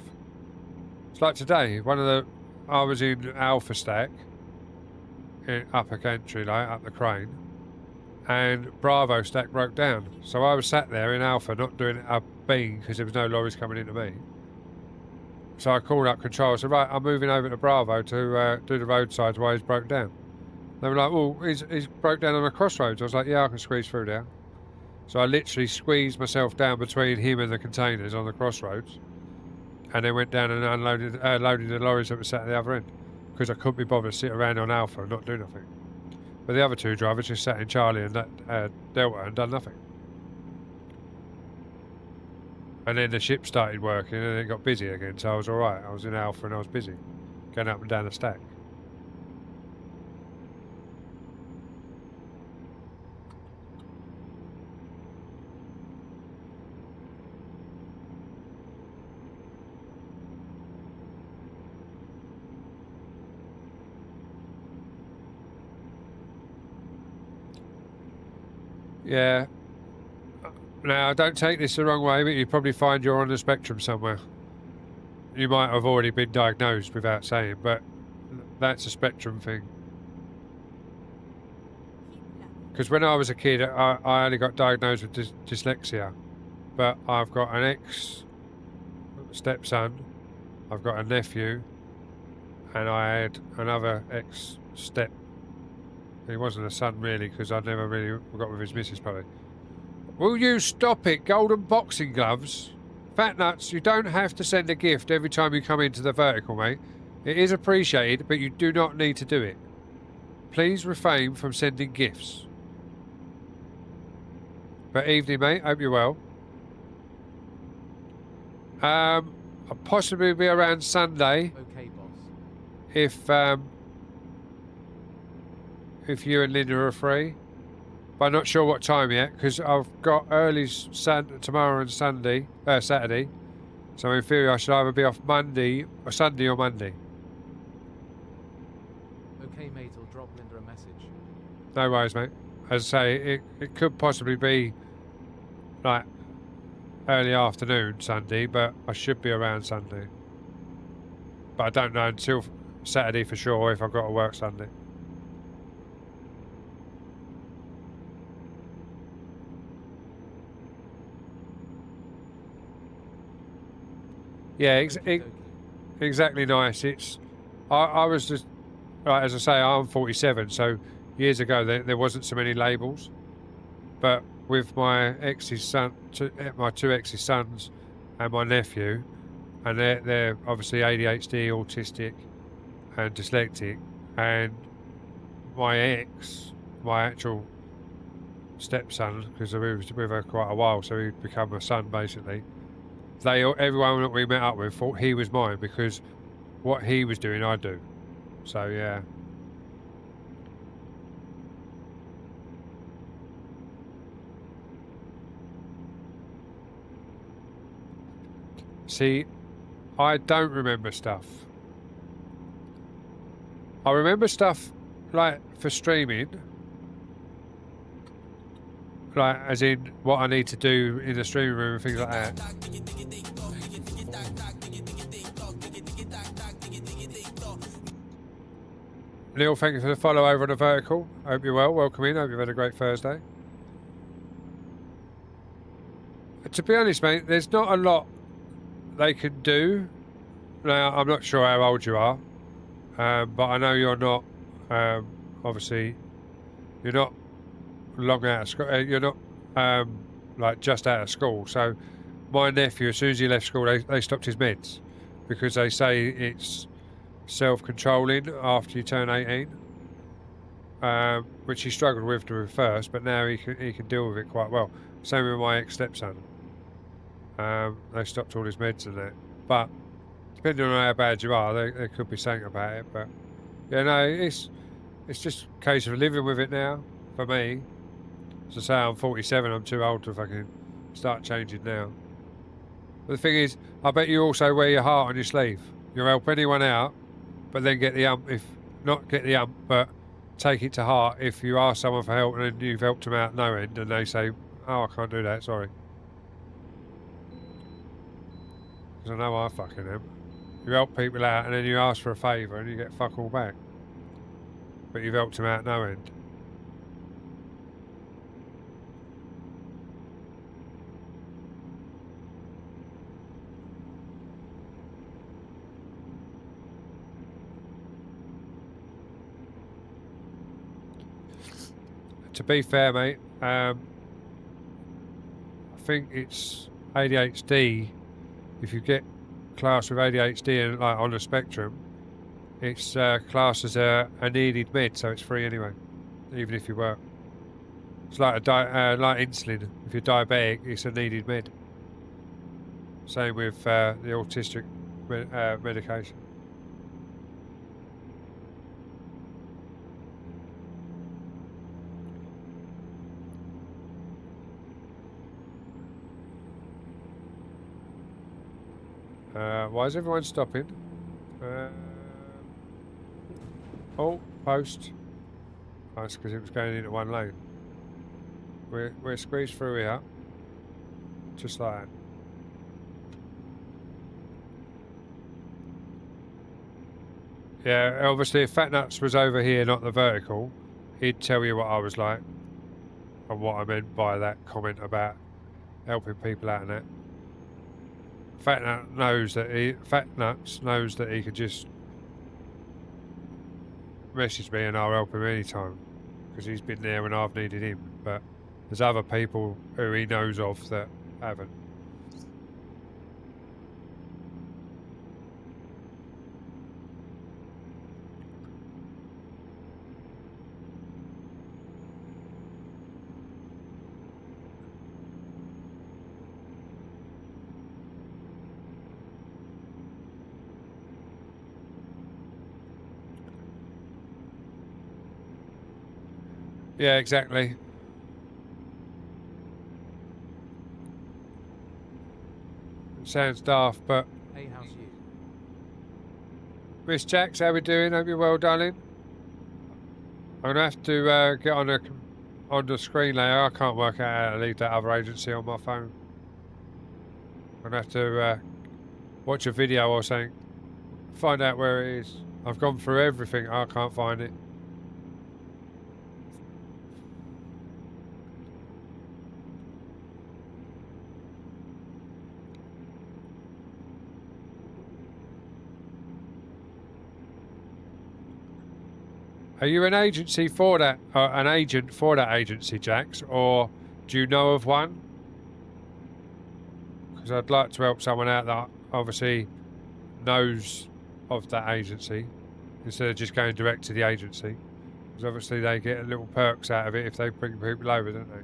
It's like today, I was in Alpha Stack, in upper country, like up the crane, and Bravo Stack broke down. So I was sat there in Alpha, not doing a bean because there was no lorries coming into me. So I called up control. I said, right, I'm moving over to Bravo to do the roadsides while he's broke down. They were like, well, he's broke down on the crossroads. I was like, yeah, I can squeeze through there. So I literally squeezed myself down between him and the containers on the crossroads, and then went down and loaded the lorries that were sat at the other end, because I couldn't be bothered to sit around on Alpha and not do nothing. But the other 2 drivers just sat in Charlie and Delta and done nothing. And then the ship started working and it got busy again, so I was alright. I was in Alpha and I was busy, going up and down the stack. Yeah. Now, don't take this the wrong way, but you probably find you're on the spectrum somewhere. You might have already been diagnosed without saying, but that's a spectrum thing. Keep left. Because when I was a kid, I only got diagnosed with dyslexia. But I've got an ex-stepson, I've got a nephew, and I had another ex-step. He wasn't a son really, because I never really got with his missus probably. Will you stop it, golden boxing gloves? Fat nuts, you don't have to send a gift every time you come into the vertical, mate. It is appreciated, but you do not need to do it. Please refrain from sending gifts. But evening, mate. Hope you're well. I'll possibly be around Sunday. Okay, boss. If you and Linda are free. But I'm not sure what time yet, because I've got early tomorrow and Saturday. So in theory I should either be off Monday or Sunday or Monday. Okay, mate, I'll drop Linda a message. No worries, mate. As I say, it could possibly be like early afternoon Sunday, but I should be around Sunday. But I don't know until Saturday for sure if I've got to work Sunday. Yeah, exactly nice. It's I was just right, as I say, I'm 47, so years ago there wasn't so many labels, but with my ex's son, my two ex's sons, and my nephew, and they're obviously ADHD, autistic, and dyslexic, and my ex, my actual stepson, because we was with her quite a while, so he'd become a son basically. Everyone that we met up with thought he was mine because what he was doing, I do. So yeah. See, I don't remember stuff. I remember stuff like for streaming, like as in what I need to do in the streaming room and things like that. Neil, thank you for the follow over on the vertical. Hope you're well. Welcome in. Hope you've had a great Thursday. To be honest, mate, there's not a lot they can do. Now, I'm not sure how old you are, but I know you're not, obviously, you're not long out of school. You're not like just out of school. So my nephew, as soon as he left school, they stopped his meds because they say it's self-controlling after you turn 18, which he struggled with at first, but now he can deal with it quite well. Same with my ex-stepson. They stopped all his meds and that. But depending on how bad you are, there could be something about it. But yeah, no, it's just a case of living with it now. For me, as I say, I'm 47. I'm too old to fucking start changing now. But the thing is, I bet you also wear your heart on your sleeve. You'll help anyone out, but then get the ump. If not get the ump, but take it to heart if you ask someone for help and then you've helped them out no end, and they say, "Oh, I can't do that. Sorry." Because I know I fucking am. You help people out and then you ask for a favour and you get fuck all back. But you've helped them out no end. To be fair, mate, I think it's ADHD. If you get classed with ADHD and like on the spectrum, it's classed as a needed med, so it's free anyway, even if you work. It's like like insulin. If you're diabetic, it's a needed med. Same with the autistic medication. Why is everyone stopping? Oh, post. That's because it was going into one lane. We're squeezed through here. Just like that. Yeah, obviously if Fat Nuts was over here, not the vertical, he'd tell you what I was like. on what I meant by that comment about helping people out and that. Fat Nuts knows that he could just message me and I'll help him anytime because he's been there when I've needed him. But there's other people who he knows of that haven't. Yeah, exactly. It sounds daft, but Hey, how's you? Miss Jax, how we doing? Hope you're well, darling. I'm gonna have to get on the screen layer. I can't work out how to leave that other agency on my phone. I'm gonna have to watch a video or something, find out where it is. I've gone through everything. I can't find it. Are you an agency for that, an agent for that agency, Jax, or do you know of one? Because I'd like to help someone out that obviously knows of that agency instead of just going direct to the agency. Because obviously they get little perks out of it if they bring people over, don't they?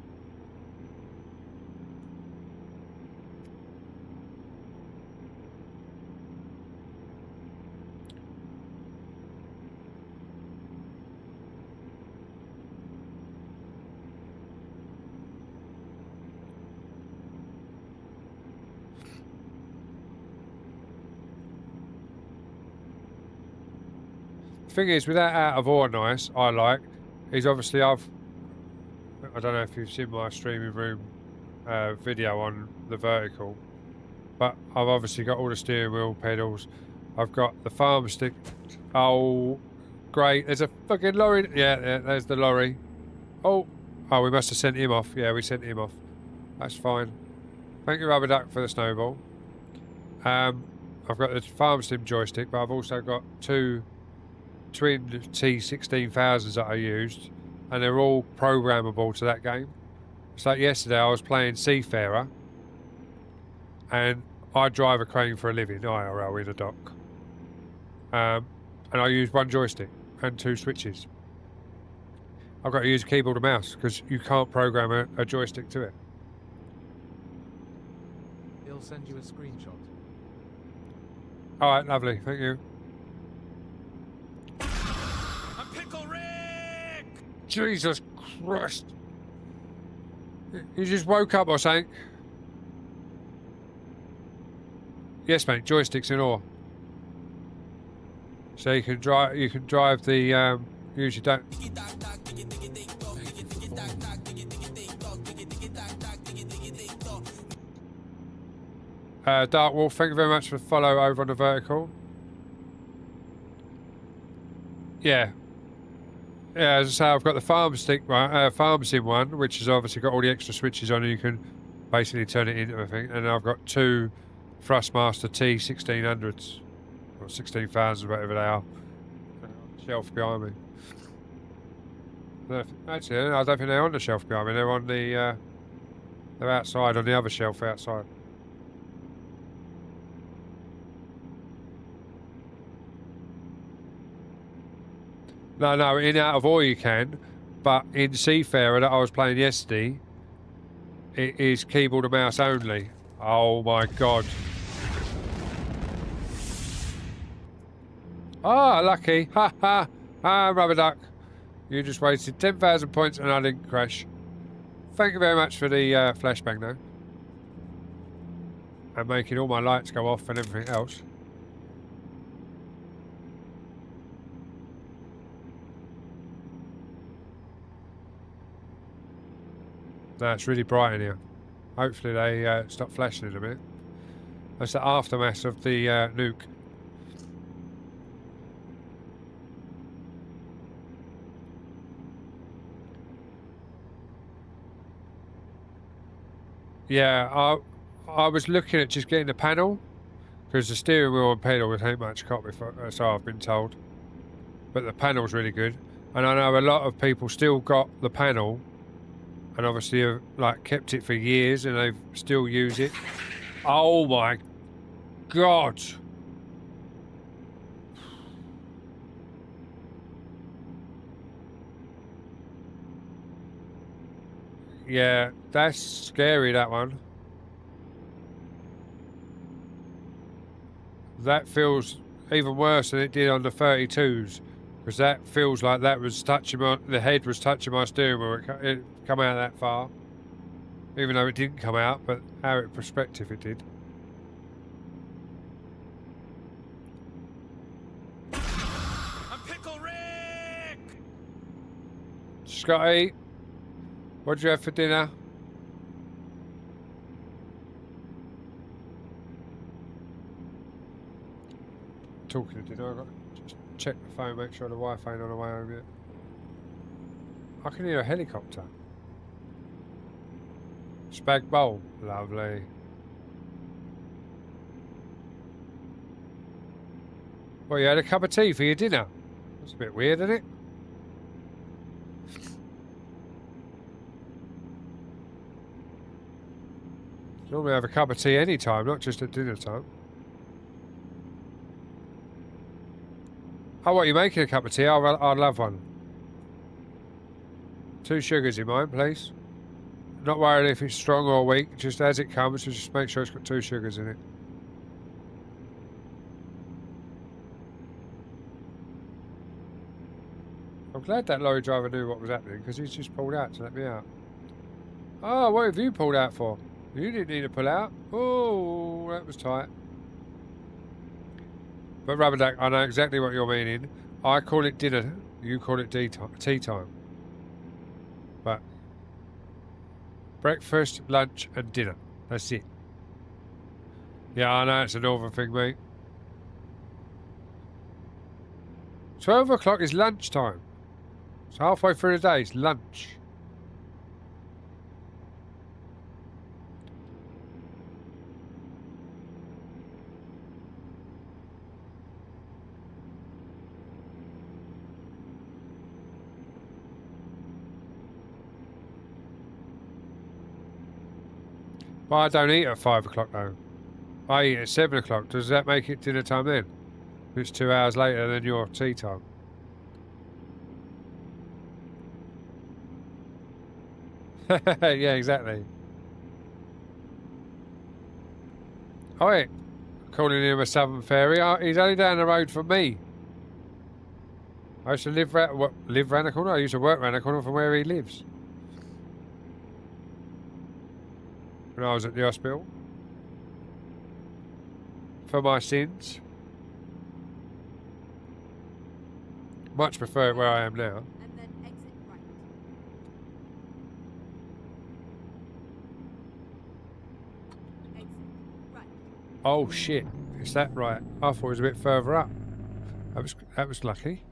Thing is, with that out of ore nice, I like, is obviously I don't know if you've seen my streaming room video on the vertical, but I've obviously got all the steering wheel pedals. I've got the farm stick. Oh, great! There's a fucking lorry. Yeah, there's the lorry. Oh, we must have sent him off. Yeah, we sent him off. That's fine. Thank you, Rubber Duck, for the snowball. I've got the farm sim joystick, but I've also got two twin T16,000s that I used, and they're all programmable to that game. It's like yesterday I was playing Seafarer, and I drive a crane for a living, IRL, in a dock. And I use one joystick and two switches. I've got to use a keyboard and mouse because you can't program a joystick to it. He'll send you a screenshot. Alright, lovely, thank you. Pickle Rick! Jesus Christ. You just woke up or something? Yes, mate, joysticks in ore. So you can drive the usually don't. Dark Wolf, thank you very much for the follow over on the vertical. Yeah. Yeah, as I say, I've got the farm sim one, which has obviously got all the extra switches on, and you can basically turn it into everything. And I've got two Thrustmaster T1600s, or 16,000, whatever they are, shelf behind me. Actually, I don't think they're on the shelf behind me. They're on the, they're outside on the other shelf outside. No, in Out of Ore you can, but in Seafarer that I was playing yesterday, it is keyboard and mouse only. Oh my god. Ah, lucky. Ha ha. Rubber Duck. You just wasted 10,000 points and I didn't crash. Thank you very much for the flashbang though. And making all my lights go off and everything else. No, it's really bright in here. Hopefully they stop flashing in a minute. That's the aftermath of the nuke. Yeah, I was looking at just getting the panel because the steering wheel and pedal ain't much copy, so I've been told. But the panel's really good, and I know a lot of people still got the panel, and obviously have like kept it for years, and they've still use it. Oh my God! Yeah, that's scary, that one. That feels even worse than it did on the 32s, because that feels like that was touching the head was touching my steering wheel. It come out that far, even though it didn't come out, but out of perspective it did. I'm Pickle Rick! Scotty, what did you have for dinner? Talking of dinner, I've got to just check the phone, make sure the Wi-Fi ain't on the way home yet. I can hear a helicopter. Spag bowl, lovely. Well, you had a cup of tea for your dinner. That's a bit weird, isn't it? Normally I have a cup of tea any time, not just at dinner time. Oh, what, you making a cup of tea? I'd love one. 2 sugars in mine, please. Not worried if it's strong or weak, just as it comes, so just make sure it's got 2 sugars in it. I'm glad that lorry driver knew what was happening, because he's just pulled out to let me out. Oh, what have you pulled out for? You didn't need to pull out. Oh, that was tight. But Rubber Duck, I know exactly what you're meaning. I call it dinner, you call it tea time. But breakfast, lunch and dinner. That's it. Yeah, I know it's a northern thing, mate. 12 o'clock is lunchtime. So halfway through the day, it's lunch. But I don't eat at 5 o'clock though. I eat at 7 o'clock. Does that make it dinner time then? It's 2 hours later than your tea time. Yeah, exactly. Oh wait, calling him a Southern Fairy. Oh, he's only down the road from me. I used to live round the corner. I used to work round the corner from where he lives. When I was at the hospital. For my sins. Much prefer it where I am now. And then exit right. Exit right. Oh shit, is that right? I thought it was a bit further up. That was lucky.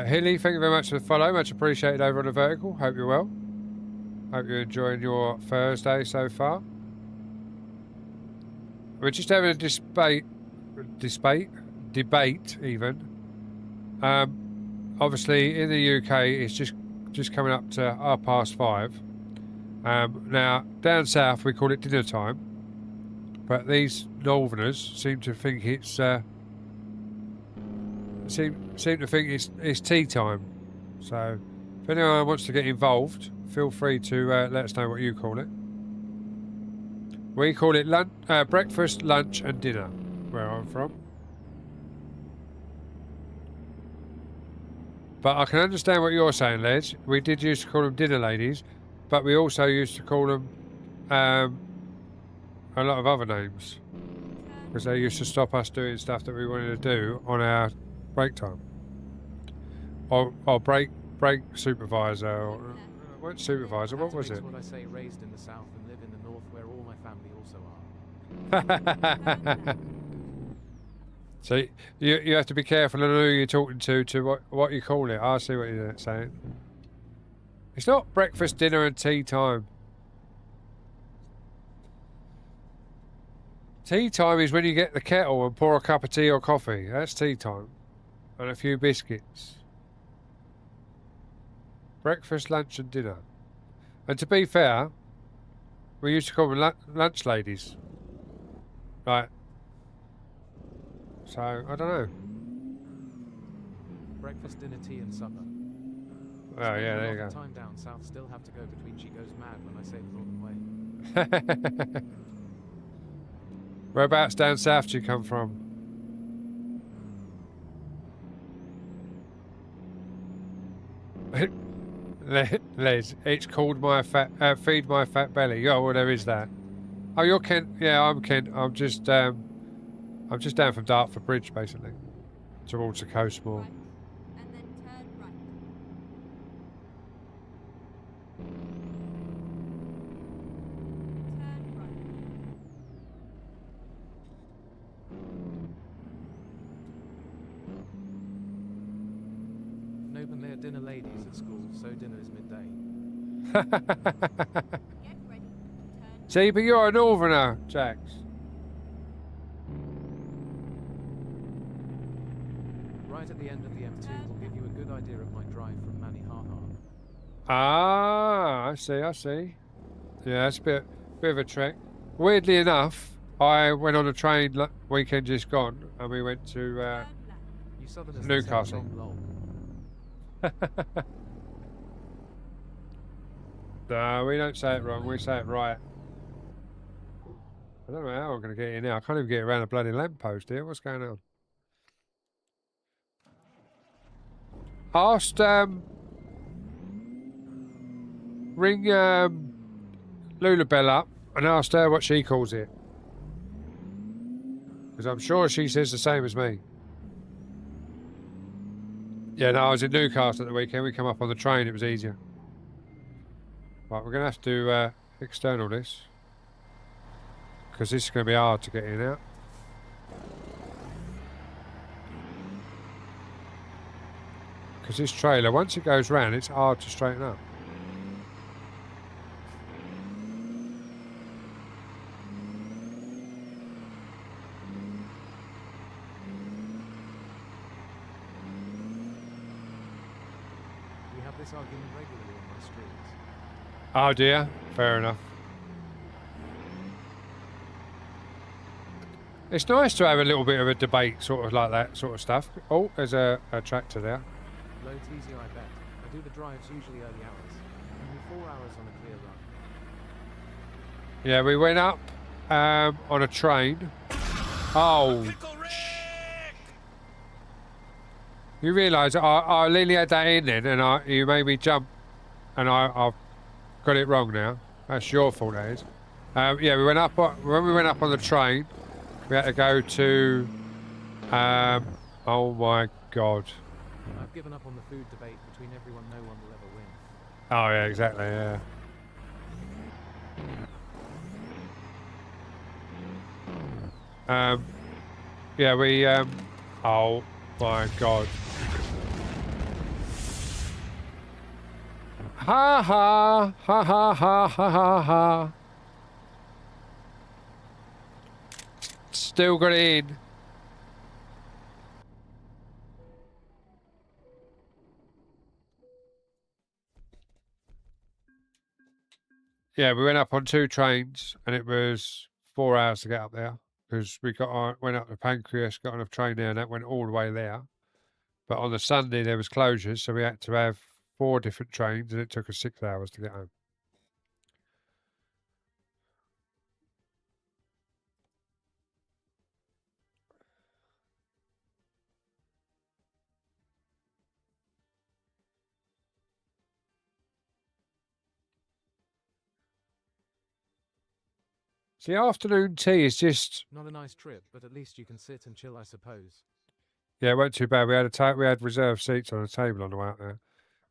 Hilly, thank you very much for the follow. Much appreciated over on the vertical. Hope you're well. Hope you're enjoying your Thursday so far. We're just having a debate even. Obviously, in the UK, it's just coming up to 5:30. Now, down south, we call it dinner time. But these northerners seem to think it's seem to think it's tea time. So if anyone wants to get involved, feel free to let us know what you call it. We call it breakfast, lunch, and dinner, where I'm from. But I can understand what you're saying, Les. We did used to call them dinner ladies, but we also used to call them a lot of other names because they used to stop us doing stuff that we wanted to do on our break time, or break supervisor, or what supervisor? What was it? What I say, raised in the south and live in the north, where all my family also are. So you have to be careful of who you're talking to what you call it. I see what you're saying. It's not breakfast, dinner, and tea time. Tea time is when you get the kettle and pour a cup of tea or coffee. That's tea time. And a few biscuits. Breakfast, lunch, and dinner. And to be fair, we used to call them lunch ladies. Right. So, I don't know. Breakfast, dinner, tea, and supper. Oh, yeah, there you go. Time down south still have to go between she goes mad when I say the wrong way. Whereabouts down south do you come from? Les, it's called Feed My Fat Belly. Oh, well, there is that. Oh, you're Kent. Yeah, I'm Kent. I'm just down from Dartford Bridge, basically, towards the coast more. Right. And then turn right. Turn right. Nopen, they are dinner ladies at school, so dinner is midday. Get ready. Turn See, but you're a northerner, Jax. Right at the end of the M2 will give you a good idea of my drive from Manihaha. Ah, I see. Yeah, it's a bit of a trek. Weirdly enough, I went on a train weekend just gone, and we went to turn left. You southerners Newcastle. sound wrong, lol. No, we don't say it wrong. We say it right. I don't know how I'm going to get in now. I can't even get around a bloody lamppost here. What's going on? Asked, ring Lulabelle up and asked her what she calls it. Because I'm sure she says the same as me. Yeah, no, I was in Newcastle at the weekend. We come up on the train. It was easier. Right, we're going to have to external this. Because this is going to be hard to get in and out. Because this trailer, once it goes round, it's hard to straighten up. We have this argument regularly on my streets. Oh dear, fair enough. It's nice to have a little bit of a debate, sort of like that sort of stuff. Oh, there's a tractor there. Loads easier, I bet. I do the drives usually early hours. Only 4 hours on a clear run. Yeah, we went up on a train. Oh. You realise I nearly had that in then, and you made me jump, and I've got it wrong now. That's your fault, that is. Yeah, we went up when we went up on the train. We had to go to. Oh my God. I've given up on the food debate between everyone. No one will ever win. Oh yeah, exactly. Yeah. Yeah, we. Oh my God. Ha ha ha ha ha ha ha ha. Still got it in. Yeah, we went up on 2 trains, and it was 4 hours to get up there because we went up to Pancras, got on a train there, and that went all the way there. But on the Sunday there was closures, so we had to have 4 different trains, and it took us 6 hours to get home. See, afternoon tea is just... Not a nice trip, but at least you can sit and chill, I suppose. Yeah, it wasn't too bad. We had reserved seats on the table on the way out there.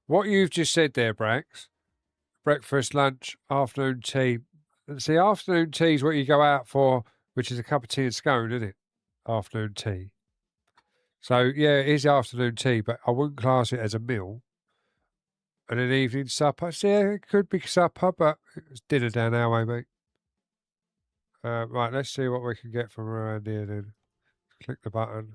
What you've just said there, Brax, breakfast, lunch, afternoon tea. See, afternoon tea is what you go out for, which is a cup of tea and scone, isn't it? Afternoon tea. So, yeah, it is afternoon tea, but I wouldn't class it as a meal. And an evening supper. So, yeah, it could be supper, but it's dinner down our way, mate. Right, let's see what we can get from around here then. Click the button.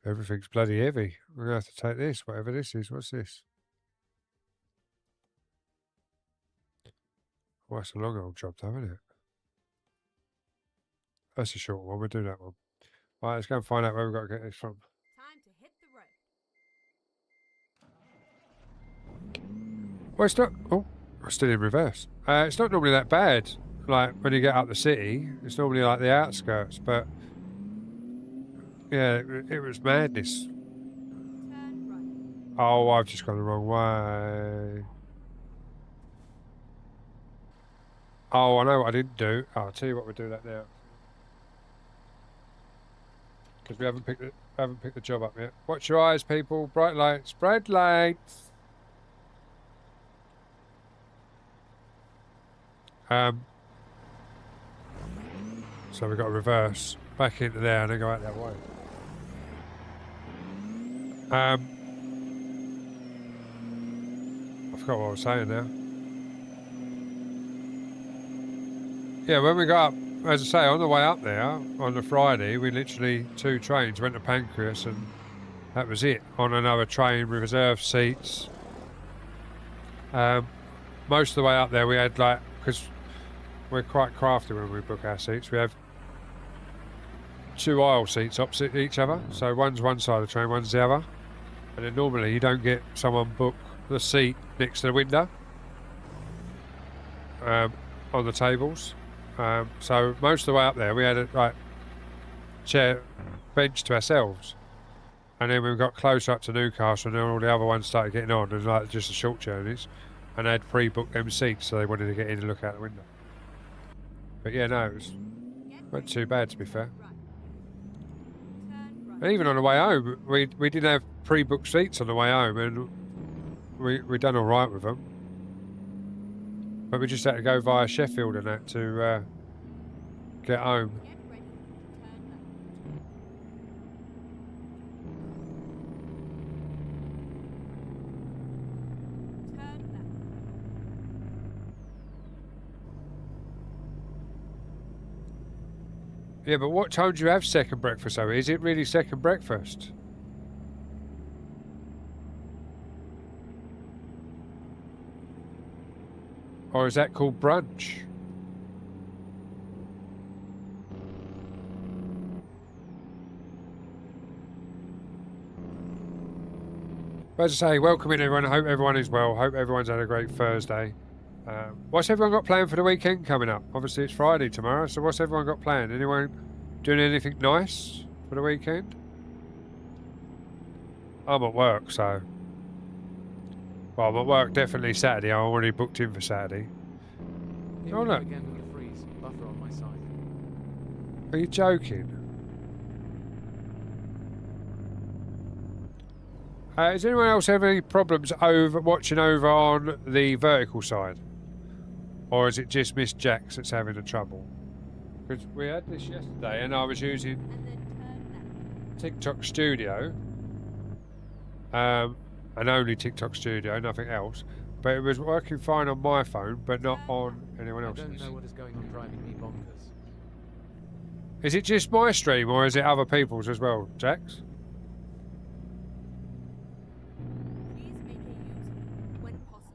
Everything's bloody heavy. We're going to have to take this, whatever this is. What's this? Well, that's a long old job, though, isn't it? That's a short one. We'll do that one. Right, let's go and find out where we've got to get this from. Time to hit the road. Well, it's not... Oh, I'm still in reverse. It's not normally that bad. Like, when you get up the city, it's normally like the outskirts, but... Yeah, it was madness. Turn right. Oh, I've just gone the wrong way. Oh, I know what I didn't do. Oh, I'll tell you what, we'll do that now. Because we haven't picked the job up yet. Watch your eyes, people. Bright lights. Bright lights. So we've got to reverse back into there and then go out that way. I forgot what I was saying now. Yeah, when we got up, as I say, on the way up there, on the Friday, we literally 2 trains, went to Pancras and that was it. On another train with reserved seats. Most of the way up there we had like, because we're quite crafty when we book our seats, we have 2 aisle seats opposite each other. So one's one side of the train, one's the other. And then normally you don't get someone book the seat next to the window on the tables. So most of the way up there we had a like chair bench to ourselves. And then we got close up to Newcastle and then all the other ones started getting on and like just the short journeys. And they had pre-booked them seats so they wanted to get in and look out the window. But yeah, no, it wasn't too bad to be fair. And even on the way home, we didn't have pre-booked seats on the way home, and we done all right with them. But we just had to go via Sheffield and that to get home. Get ready. Turn left. Turn left. Yeah, but what time do you have second breakfast, though? Is it really second breakfast? Or is that called brunch? But as I say, welcome in everyone. I hope everyone is well. Hope everyone's had a great Thursday. What's everyone got planned for the weekend coming up? Obviously it's Friday tomorrow, so what's everyone got planned? Anyone doing anything nice for the weekend? I'm at work, so... Well, I'm at work definitely Saturday. I'm already booked in for Saturday. Here Oh, we go look. again with the freeze. Buffer on my side. Are you joking? Does anyone else have any problems watching over on the vertical side? Or is it just Miss Jax that's having the trouble? Because we had this yesterday and I was using And then turn left. TikTok Studio. And only TikTok Studio, nothing else. But it was working fine on my phone, but not on anyone I else's. don't know what is going on driving me bonkers. Is it just my stream or is it other people's as well, Jax? Please make a U-turn when possible.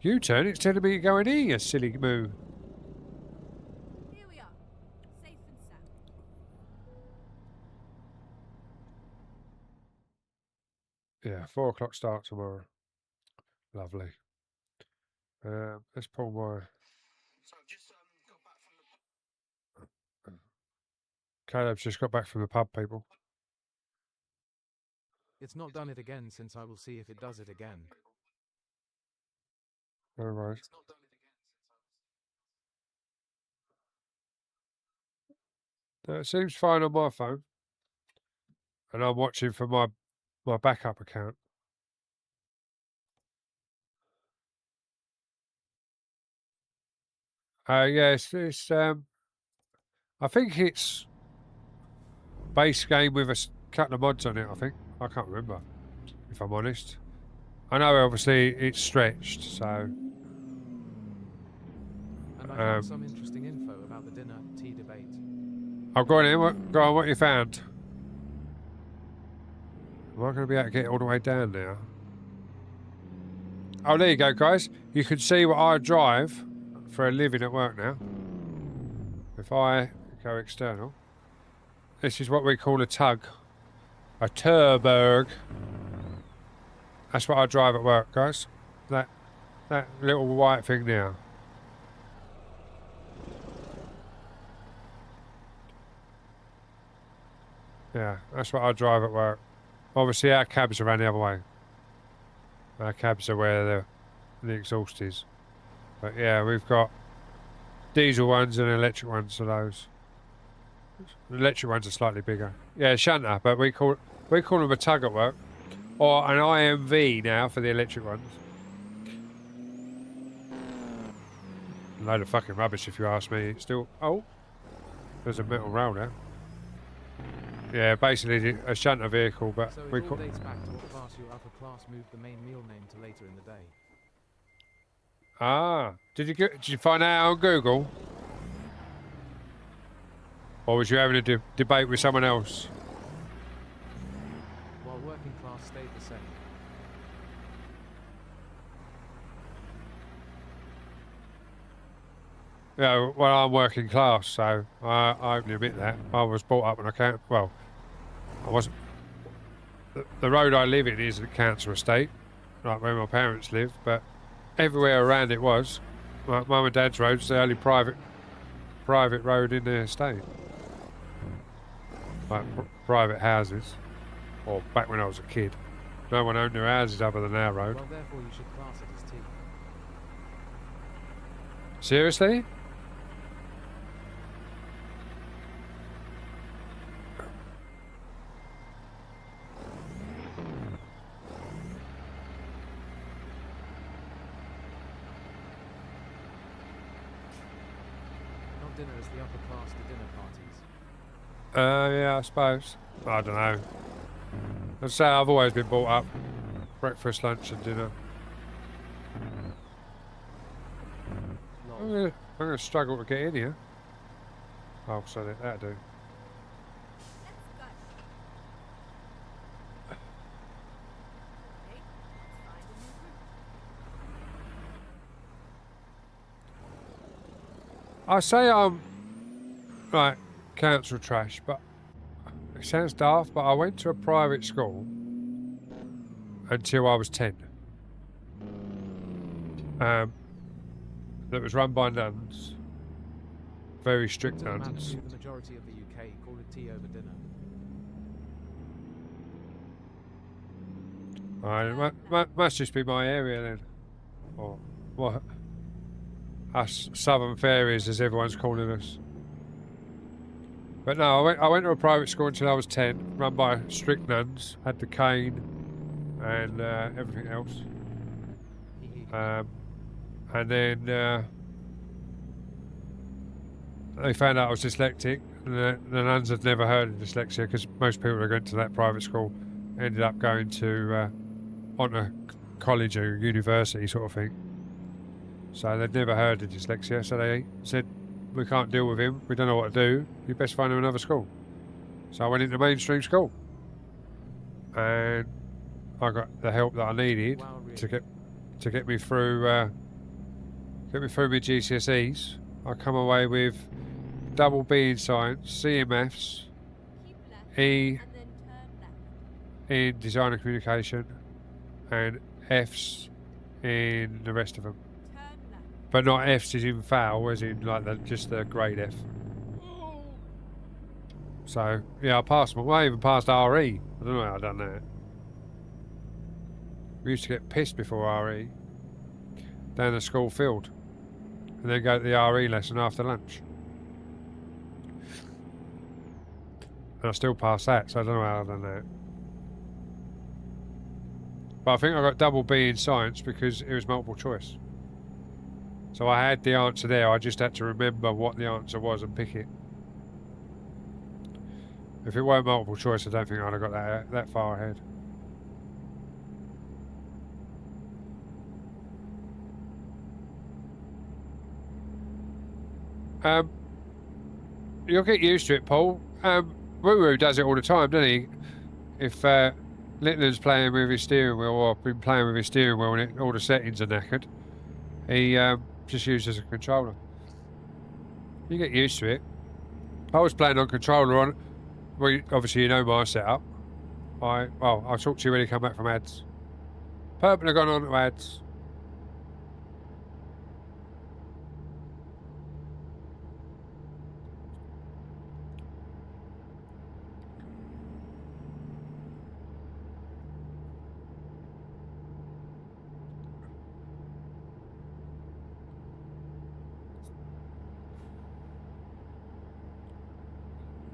U-turn? It's telling me you're going here, you silly moo. Here we are. Safe and sound. Yeah, 4 o'clock start tomorrow. Lovely. Let's pull my... Caleb's just got back from the pub, people. It's not done it again since I will see if it does it again. No worries. No, it seems fine on my phone. And I'm watching from my backup account. Yeah, it's I think it's base game with a couple of mods on it, I think. I can't remember, if I'm honest. I know obviously it's stretched, so... And I found some interesting info about the dinner tea debate. Oh, go on in. Go on, what you found? Am I going to be able to get it all the way down now? Oh, there you go, guys. You can see what I drive for a living at work now. If I go external, this is what we call a tug. A Turberg. That's what I drive at work, guys. That little white thing now. Yeah, that's what I drive at work. Obviously, our cabs are around the other way. Our cabs are where the exhaust is. But yeah, we've got diesel ones and electric ones of those. The electric ones are slightly bigger. Yeah, shunter, but we call them a tug at work. Or an IMV now for the electric ones. A load of fucking rubbish if you ask me. It's still... Oh! There's a metal rail there. Yeah, basically a shunter vehicle, but So we it all call... dates back to what class your upper class moved the main meal name to later in the day. Ah, did you find out on Google? Or was you having a debate with someone else? While working class stayed the same. Yeah, well, I'm working class, so I openly admit that. I was brought up on a council... Well, I wasn't... The road I live in is a council estate, like where my parents live, but everywhere around it was. My mum and dad's road's the only private road in the estate. Like private houses. Or back when I was a kid. No one owned their houses other than our road. Well, therefore you should class it as tea. Seriously? Not dinner as the upper class to dinner parties. Yeah, I suppose. I don't know. I'd say I've always been brought up breakfast, lunch and dinner. Lol. I'm gonna struggle to get in here. Oh, so that'll do. Let's go. Okay, let's find a new route. I say I'm like council trash, but it sounds daft, but I went to a private school until I was 10. That was run by nuns. Very strict Until a man nuns. who knew the majority of the UK called it tea over dinner. Must just be my area then. Or what? Us Southern Fairies, as everyone's calling us. But no, I went to a private school until I was 10, run by strict nuns, had the cane and everything else. And then they found out I was dyslexic. And the nuns had never heard of dyslexia because most people that went to that private school ended up going to on a college or university sort of thing. So they'd never heard of dyslexia. So they said, "We can't deal with him. We don't know what to do. You best find him another school." So I went into mainstream school, and I got the help that I needed Wow, really? to get me through my GCSEs. I come away with double B in science, C in maths, Keep left E and then turn left. in design and communication, and Fs in the rest of them. Turn left. But not Fs as in foul, as in like just the grade F. So yeah, I passed them. I even passed RE. I don't know how I done that. We used to get pissed before RE down the school field and then go to the RE lesson after lunch. And I still passed that, so I don't know how I've done that. But I think I got double B in science because it was multiple choice. So I had the answer there, I just had to remember what the answer was and pick it. If it weren't multiple choice, I don't think I'd have got that far ahead. You'll get used to it, Paul. Woo does it all the time, doesn't he? If Littler's playing with his steering wheel, or been playing with his steering wheel and all the settings are knackered, he just uses a controller. You get used to it. I was playing on controller on. Well, obviously you know my setup. I'll talk to you when you come back from ads. Purple have gone on to ads.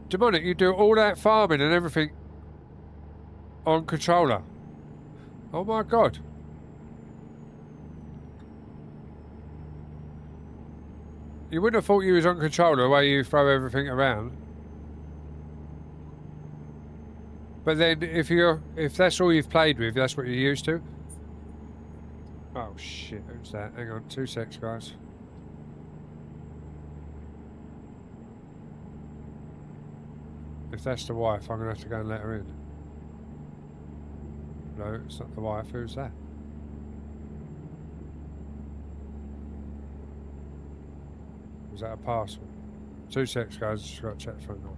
Demonic, you do all that farming and everything on controller. Oh my god. You wouldn't have thought you was on controller the way you throw everything around. But then if that's all you've played with, that's what you're used to. Oh shit, who's that? Hang on, 2 secs, guys. If that's the wife, I'm going to have to go and let her in. No, it's not the wife. Who's that? Was that a parcel? 2 secs, guys. Just got to check the front door.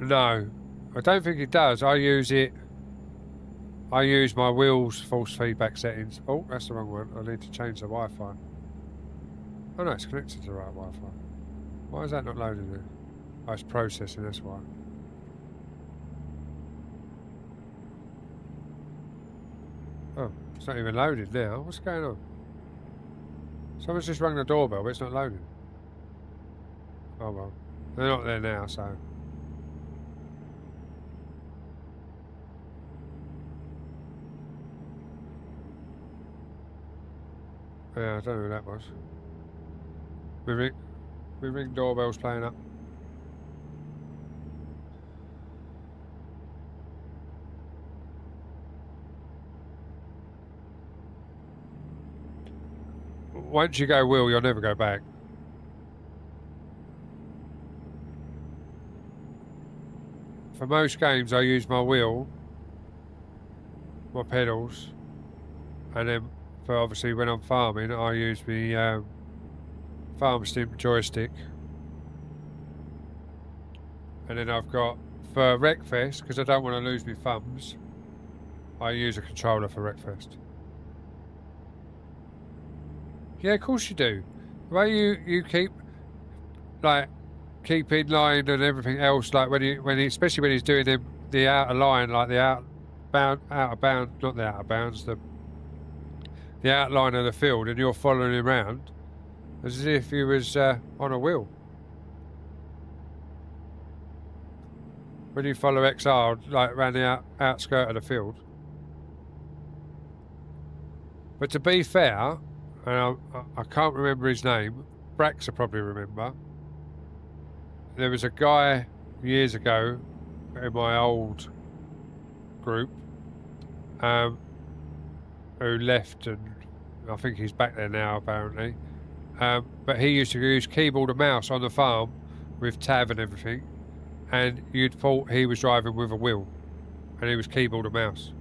No, I don't think it does. I use my wheels force feedback settings. Oh, that's the wrong one. I need to change the Wi-Fi. Oh no, it's connected to the right Wi-Fi. Why is that not loading there? Oh, it's processing, that's why. Oh, it's not even loaded now. What's going on? Someone's just rung the doorbell, but it's not loading. Oh well. They're not there now, so... Yeah, I don't know who that was. My ring doorbell's playing up. Once you go wheel, you'll never go back. For most games, I use my wheel, my pedals, and then for obviously when I'm farming, I use the farm stim joystick. And then I've got, for Wreckfest, because I don't want to lose my thumbs, I use a controller for Wreckfest. Yeah, of course you do. The way you keep, like, keep in line and everything else, like when he especially when he's doing the outer line, like the out of bounds, the outline of the field, and you're following him around as if he was on a wheel. When you follow XR, like around the outskirt of the field. But to be fair, and I can't remember his name, Brax will probably remember, there was a guy years ago in my old group who left, and I think he's back there now apparently, but he used to use keyboard and mouse on the farm with tab and everything, and you'd thought he was driving with a wheel and he was keyboard and mouse.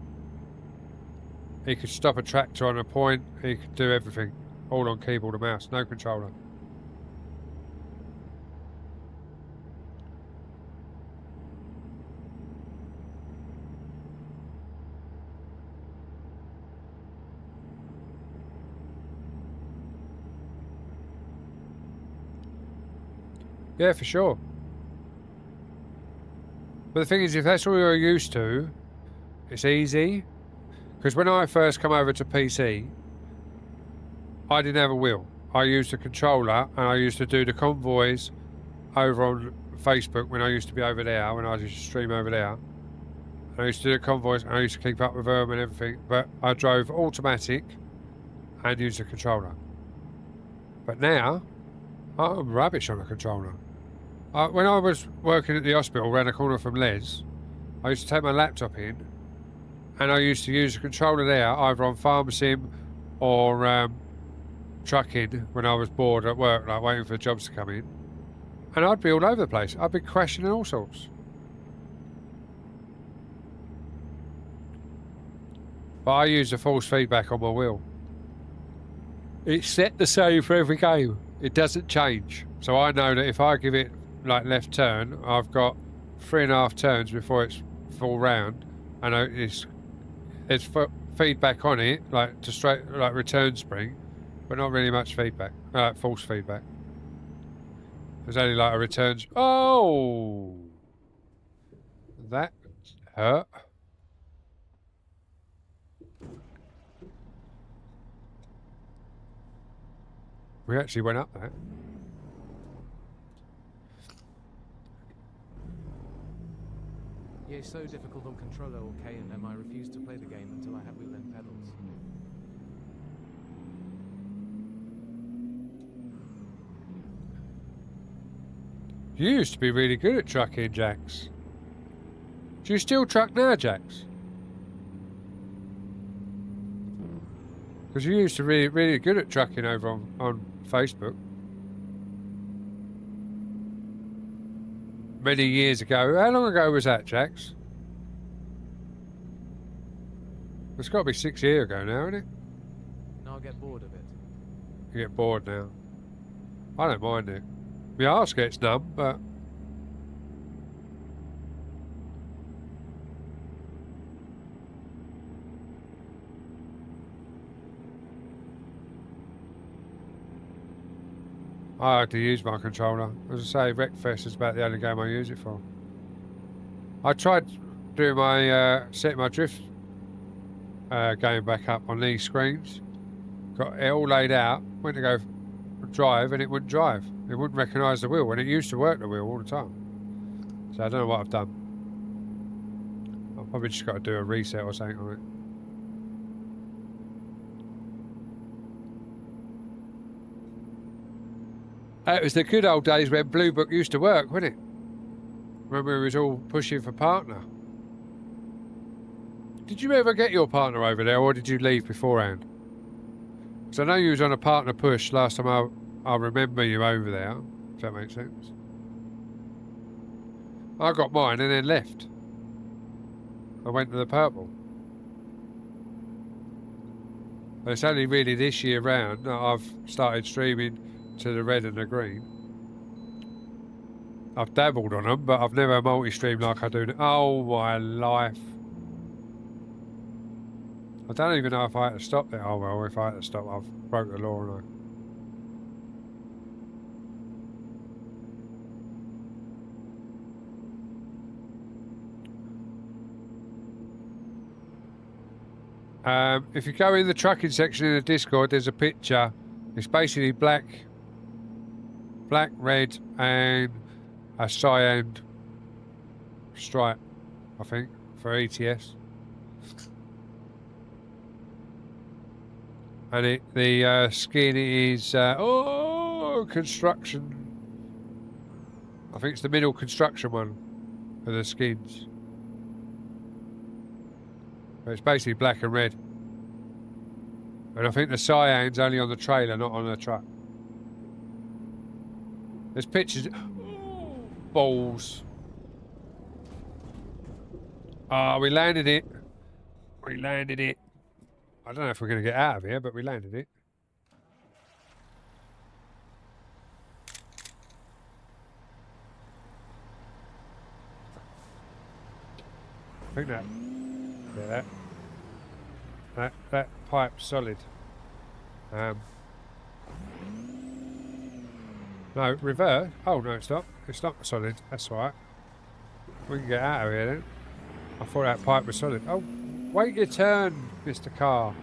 He could stop a tractor on a point, he could do everything all on keyboard and mouse, no controller. Yeah, for sure. But the thing is, if that's all you're used to, it's easy. Because when I first come over to PC, I didn't have a wheel. I used a controller, and I used to do the convoys over on Facebook when I used to be over there, when I used to stream over there. And I used to do the convoys, and I used to keep up with them and everything. But I drove automatic and used a controller. But now, I'm rubbish on a controller. When I was working at the hospital around the corner from Les, I used to take my laptop in, and I used to use the controller there, either on Farm Sim or trucking when I was bored at work, like waiting for jobs to come in. And I'd be all over the place. I'd be crashing and all sorts. But I use the force feedback on my wheel. It's set the same for every game. It doesn't change. So I know that if I give it like left turn, I've got 3.5 turns before it's full round, and it's feedback on it, like to straight, like return spring, but not really much feedback, force feedback. There's only like a return. Oh, that hurt. We actually went up that. Yeah, so difficult on controller or K&M, I refuse to play the game until I have wheel and pedals. You used to be really good at trucking, Jax. Do you still truck now, Jax? Because you used to be really good at trucking over on Facebook. Many years ago. How long ago was that, Jax? It's got to be 6 years ago now, isn't it? No, I'll get bored of it. You get bored now. I don't mind it. My arse gets numb, but... I like to use my controller. As I say, Wreckfest is about the only game I use it for. I tried doing my setting my drift game back up on these screens. Got it all laid out. Went to go drive and it wouldn't drive. It wouldn't recognise the wheel, and it used to work the wheel all the time. So I don't know what I've done. I've probably just got to do a reset or something on it. It was the good old days when Blue Book used to work, wasn't it? When we was all pushing for partner. Did you ever get your partner over there, or did you leave beforehand? Because I know you was on a partner push last time I remember you over there, if that makes sense. I got mine and then left. I went to the purple. But it's only really this year round that I've started streaming to the red and the green. I've dabbled on them, but I've never multi-streamed like I do now. Oh my life. I don't even know if I had to stop there. Oh well, if I had to stop, I've broke the law, and if you go in the trucking section in the Discord, there's a picture. It's basically black, red, and a cyan stripe, I think, for ETS. And the skin is construction. I think it's the middle construction one for the skins. But it's basically black and red. And I think the cyan's only on the trailer, not on the truck. There's pictures. Balls. Ah, we landed it. We landed it. I don't know if we're going to get out of here, but we landed it. I think that, yeah, that pipe's solid. But No, reverse. Oh, no, it's not. It's not solid. That's all right. We can get out of here then. I thought that pipe was solid. Oh, wait your turn, Mr. Car.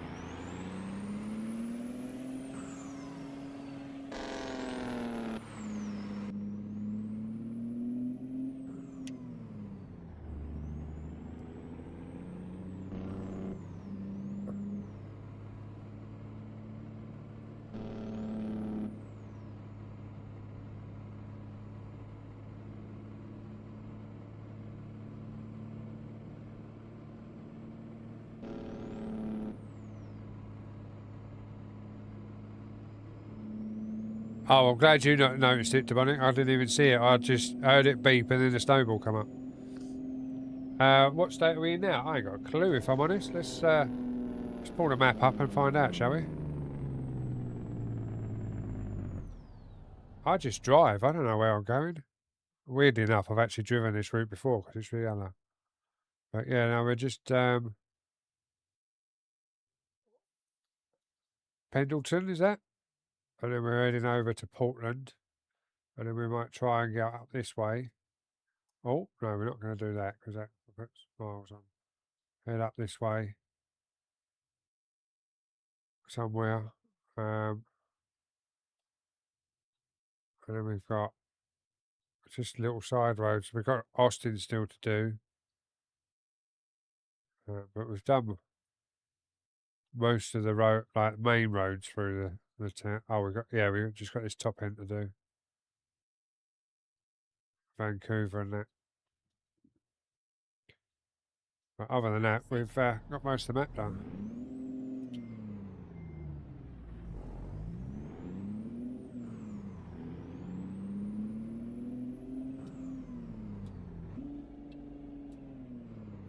Oh, I'm glad you not noticed it, Demonic. I didn't even see it. I just heard it beep and then the snowball come up. What state are we in now? I ain't got a clue, if I'm honest. Let's pull the map up and find out, shall we? I just drive. I don't know where I'm going. Weirdly enough, I've actually driven this route before because it's really yellow. But yeah, now we're just Pendleton, is that? And then we're heading over to Portland. And then we might try and get up this way. Oh, no, we're not going to do that because that puts miles on. Head up this way. Somewhere. And then we've got just little side roads. We've got Austin still to do. But we've done most of the road, like main roads through the town. Oh, we've just got this top end to do. Vancouver and that. But other than that, we've got most of the map done.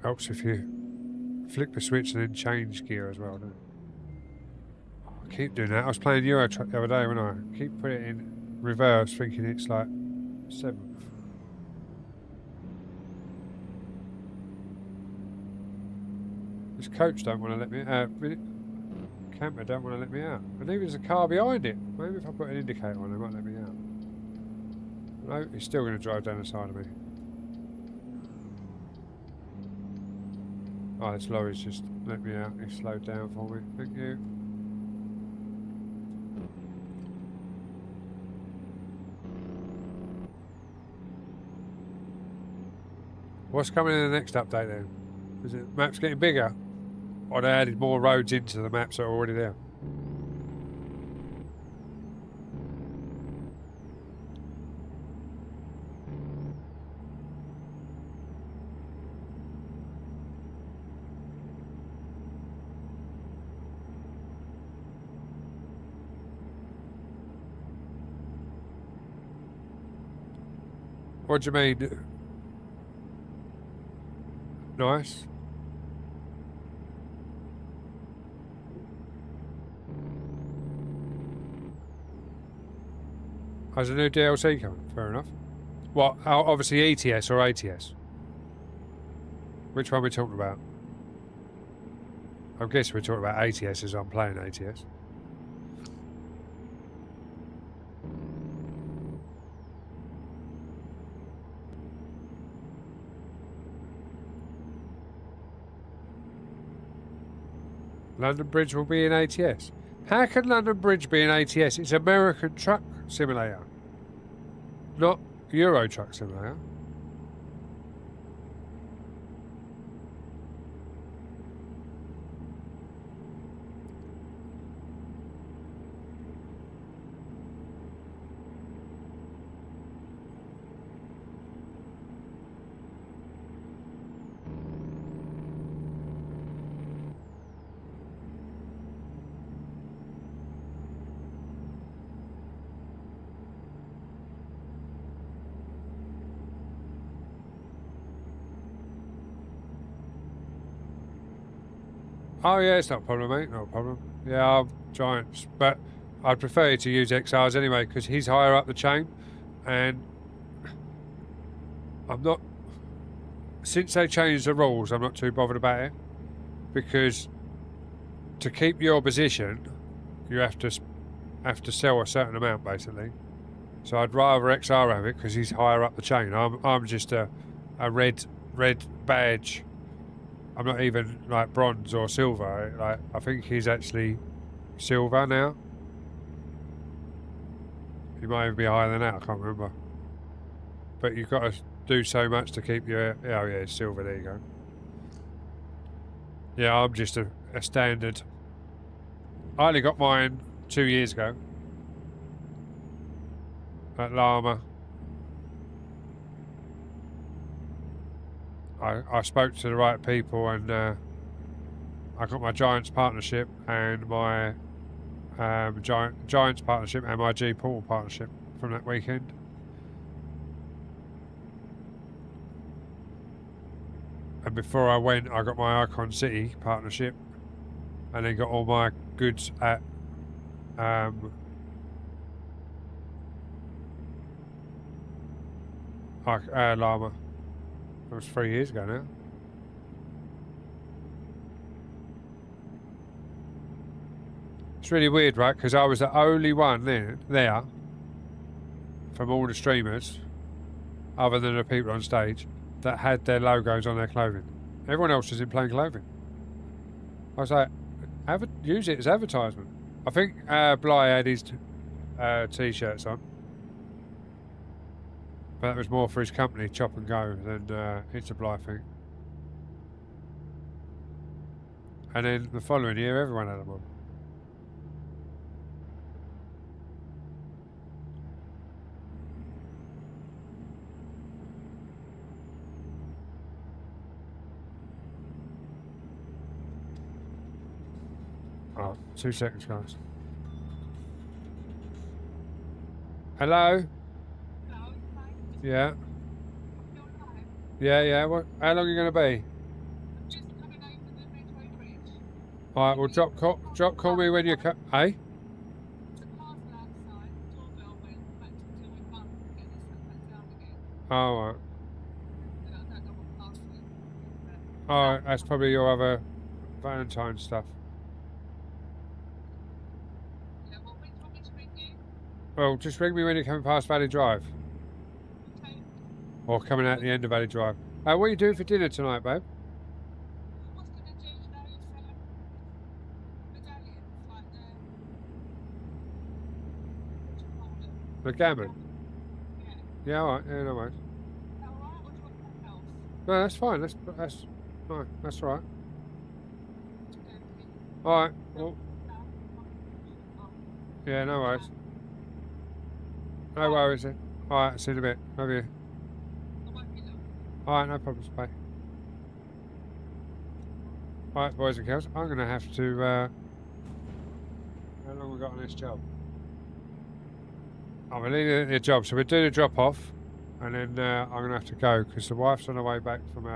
Helps if you flick the switch and then change gear as well, doesn't it? I keep doing that. I was playing Euro Truck the other day when I keep putting it in reverse, thinking it's like 7th. This coach don't want to let me out. Camper don't want to let me out. And even there's a car behind it. Maybe if I put an indicator on, they might let me out. No, he's still going to drive down the side of me. Oh, this lorry's just let me out. He slowed down for me. Thank you. What's coming in the next update then? Is it maps getting bigger? Or they added more roads into the maps that are already there? What do you mean? Nice. Has a new DLC coming? Fair enough. What? Obviously ETS or ATS? Which one are we talking about? I guess we're talking about ATS as I'm playing ATS. London Bridge will be in ATS. How can London Bridge be in ATS? It's American Truck Simulator, not Euro Truck Simulator. Oh yeah, it's not a problem, mate. Not a problem. Yeah, I'm Giants, but I'd prefer you to use XRs anyway because he's higher up the chain, and I'm not. Since they changed the rules, I'm not too bothered about it because to keep your position, you have to sell a certain amount basically. So I'd rather XR have it because he's higher up the chain. I'm just a red badge. I'm not even like bronze or silver. Like I think he's actually silver now. He might even be higher than that. I can't remember. But you've got to do so much to keep your. Oh yeah, it's silver. There you go. Yeah, I'm just a standard. I only got mine 2 years ago. At Llama. I spoke to the right people and I got my Giants partnership and my Giants partnership and my G Portal partnership from that weekend. And before I went, I got my Icon City partnership and then got all my goods at Llama. That was 3 years ago now. It's really weird, right? Because I was the only one there from all the streamers, other than the people on stage, that had their logos on their clothing. Everyone else was in plain clothing. I was like, use it as advertisement. I think Bly had his t-shirts on. But that was more for his company, Chop and Go, than It's a Bly thing. And then the following year, everyone had them on. Oh, 2 seconds, guys. Hello? Yeah. Yeah. What? How long are you going to be? All right. Well, drop call me when you come. Hey. All right. All right. That's probably your other Valentine stuff. Well, just ring me when you're coming past Valley Drive. Or coming out the end of Valley Drive. What are you doing for dinner tonight, babe? The gammon? Yeah, alright. Yeah, no worries. No, that's fine. That's fine. That's alright. Alright. Well, yeah, no worries. No worries then. Alright, see you in a bit. Love you. Alright, no problems, bye. Alright, boys and girls, I'm going to have to... how long have we got on this job? I'm leaving the job, so we'll do the drop-off, and then I'm going to have to go, because the wife's on her way back from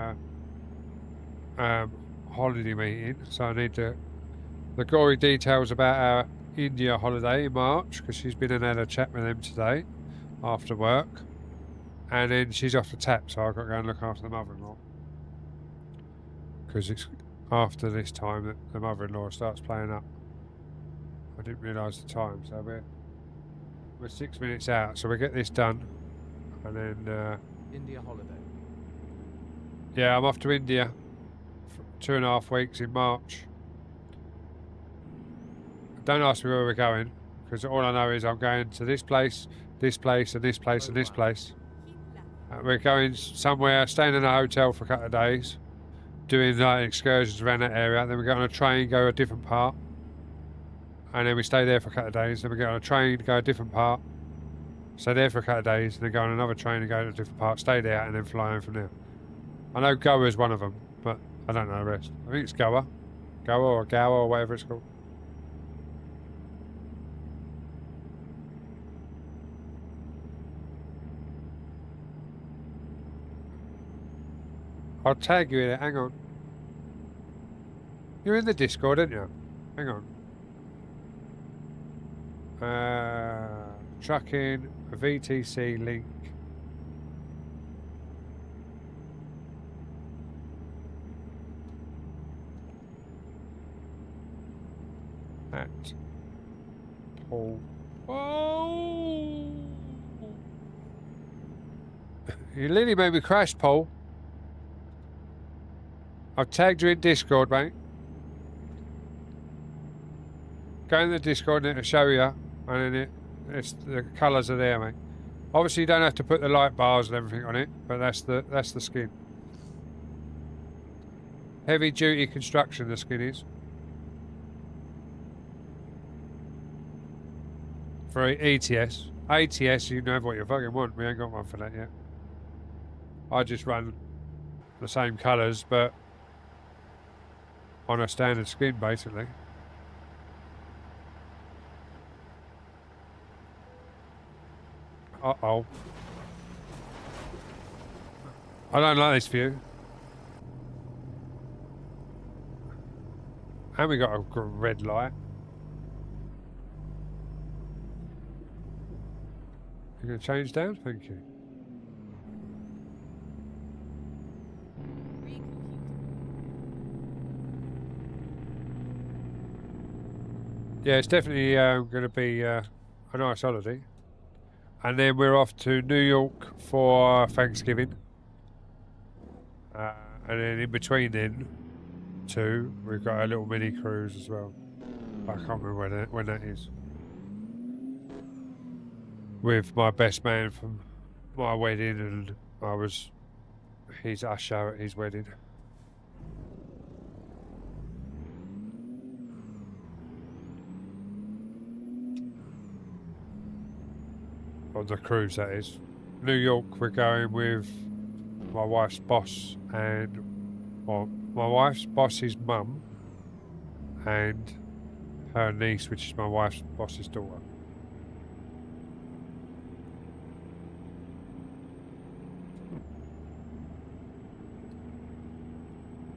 our holiday meeting, so I need the gory details about our India holiday in March, because she's been and had a chat with them today, after work. And then she's off the tap, so I've got to go and look after the mother-in-law. Because it's after this time that the mother-in-law starts playing up. I didn't realise the time, so we're 6 minutes out, so we get this done. And then... India holiday. Yeah, I'm off to India for 2.5 weeks in March. Don't ask me where we're going, because all I know is I'm going to this place, and this place, and this place. We're going somewhere, staying in a hotel for a couple of days, doing like excursions around that area. Then we get on a train, go a different part, and then we stay there for a couple of days. Then we get on a train, go a different part, stay there for a couple of days, and then go on another train and go to a different part, stay there, and then fly home from there. I know Goa is one of them, but I don't know the rest. I think it's Goa or Goa or whatever it's called. I'll tag you in it, hang on. You're in the Discord, aren't you? Hang on. Trucking, a VTC link. At Paul. Oh! You nearly made me crash, Paul. I've tagged you in Discord, mate. Go in the Discord and it'll show you, and then it's the colours are there, mate. Obviously, you don't have to put the light bars and everything on it, but that's the skin. Heavy duty construction, the skin is. For ETS. ATS, you can have what you fucking want. We ain't got one for that yet. I just run the same colours, but on a standard skin, basically. Uh-oh. I don't like this view. And we got a red light. You gonna change down? Thank you. Yeah, it's definitely going to be a nice holiday. And then we're off to New York for Thanksgiving. And then in between then, two, we've got a little mini cruise as well. I can't remember when that is. With my best man from my wedding, and I was his usher at his wedding. On the cruise, that is. New York, we're going with my wife's boss and, well, my wife's boss's mum and her niece, which is my wife's boss's daughter.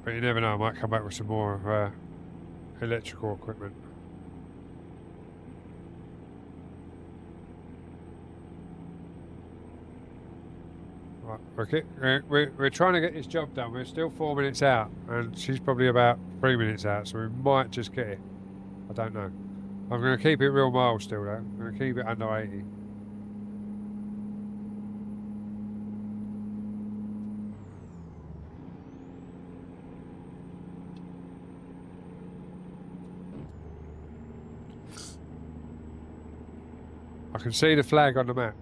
But you never know, I might come back with some more electrical equipment. Right, okay, we're trying to get this job done. We're still 4 minutes out, and she's probably about 3 minutes out, so we might just get it. I don't know. I'm going to keep it real mild still, though. I'm going to keep it under 80. I can see the flag on the map.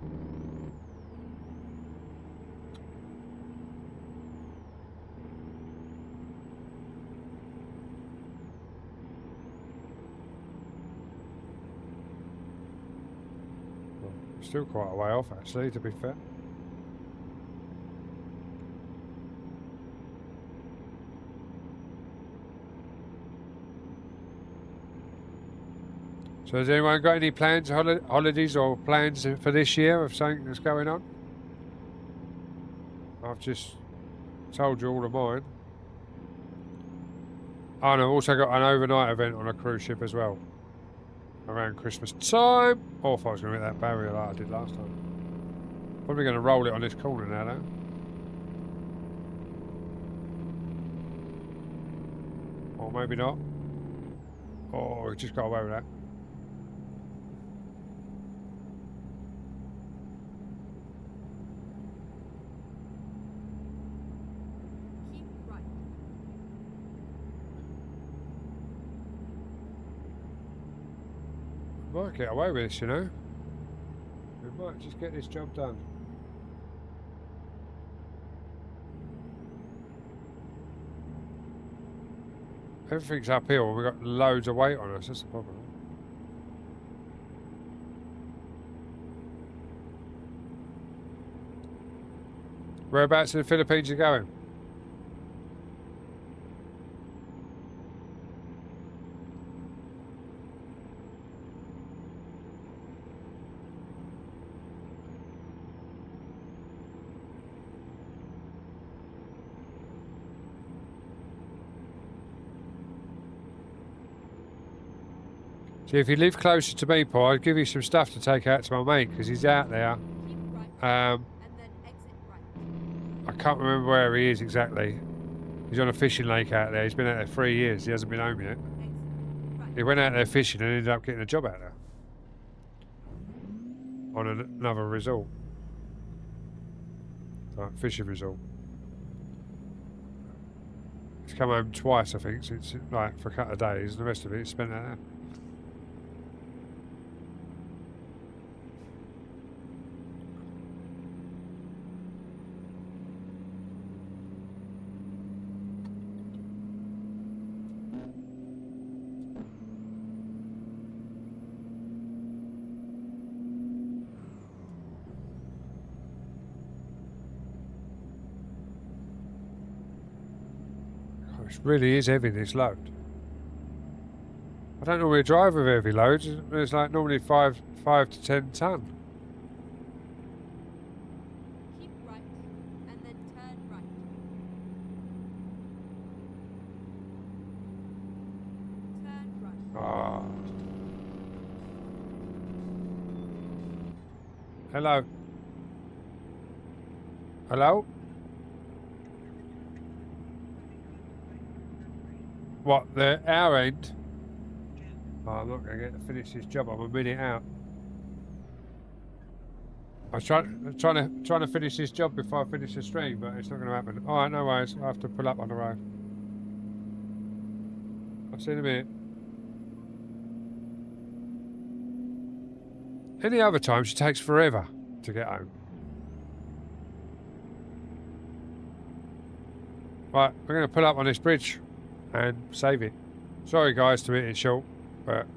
Well, still quite a way off, actually, to be fair. So has anyone got any plans, holidays or plans for this year of something that's going on? I've just told you all of mine. Oh, and I've also got an overnight event on a cruise ship as well. Around Christmas time. Oh, if I was going to hit that barrier like I did last time. Probably going to roll it on this corner now, though. Or maybe not. Oh, we just got away with that. Might get away with this, you know. We might just get this job done. Everything's uphill and we've got loads of weight on us, that's the problem. Whereabouts in the Philippines are you going? See, if you live closer to me, Paul, I'd give you some stuff to take out to my mate, because he's out there. Keep right, and then exit right. I can't remember where he is exactly. He's on a fishing lake out there. He's been out there 3 years. He hasn't been home yet. Exit right. He went out there fishing and ended up getting a job out there. On another resort. Right, fishing resort. He's come home twice, I think, since like for a couple of days. The rest of it he's spent out there. Oh, it really is heavy, this load. I don't normally drive with heavy loads. It's like normally 5 to 10 ton. Keep right, and then turn right. Turn right. Ah. Hello. Hello? What, our end? Oh, I'm not going to get to finish this job. I'm a minute out. I was trying to finish this job before I finish the stream, but it's not going to happen. All right, no worries. I have to pull up on the road. I'll see you in a minute. Any other time, she takes forever to get home. Right, we're going to pull up on this bridge and save it. Sorry, guys, to make it short, but...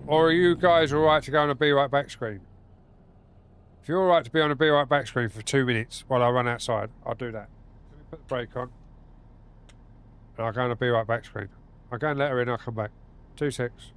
Or are you guys alright to go on a Be Right Back screen? If you're alright to be on a Be Right Back screen for 2 minutes while I run outside, I'll do that. Let me put the brake on. And I'll go on a Be Right Back screen. I'll go and let her in, I'll come back. 2 secs.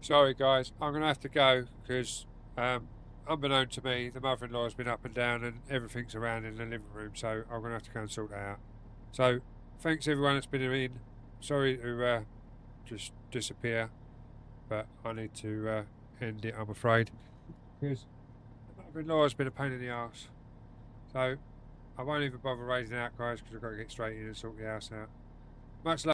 Sorry, guys. I'm going to have to go because, unbeknown to me, the mother-in-law has been up and down and everything's around in the living room. So I'm going to have to go and sort that out. So thanks everyone that's been in. Sorry to just disappear, but I need to end it, I'm afraid, because the mother-in-law has been a pain in the arse. So I won't even bother raising out, guys, because I've got to get straight in and sort the house out. Much love.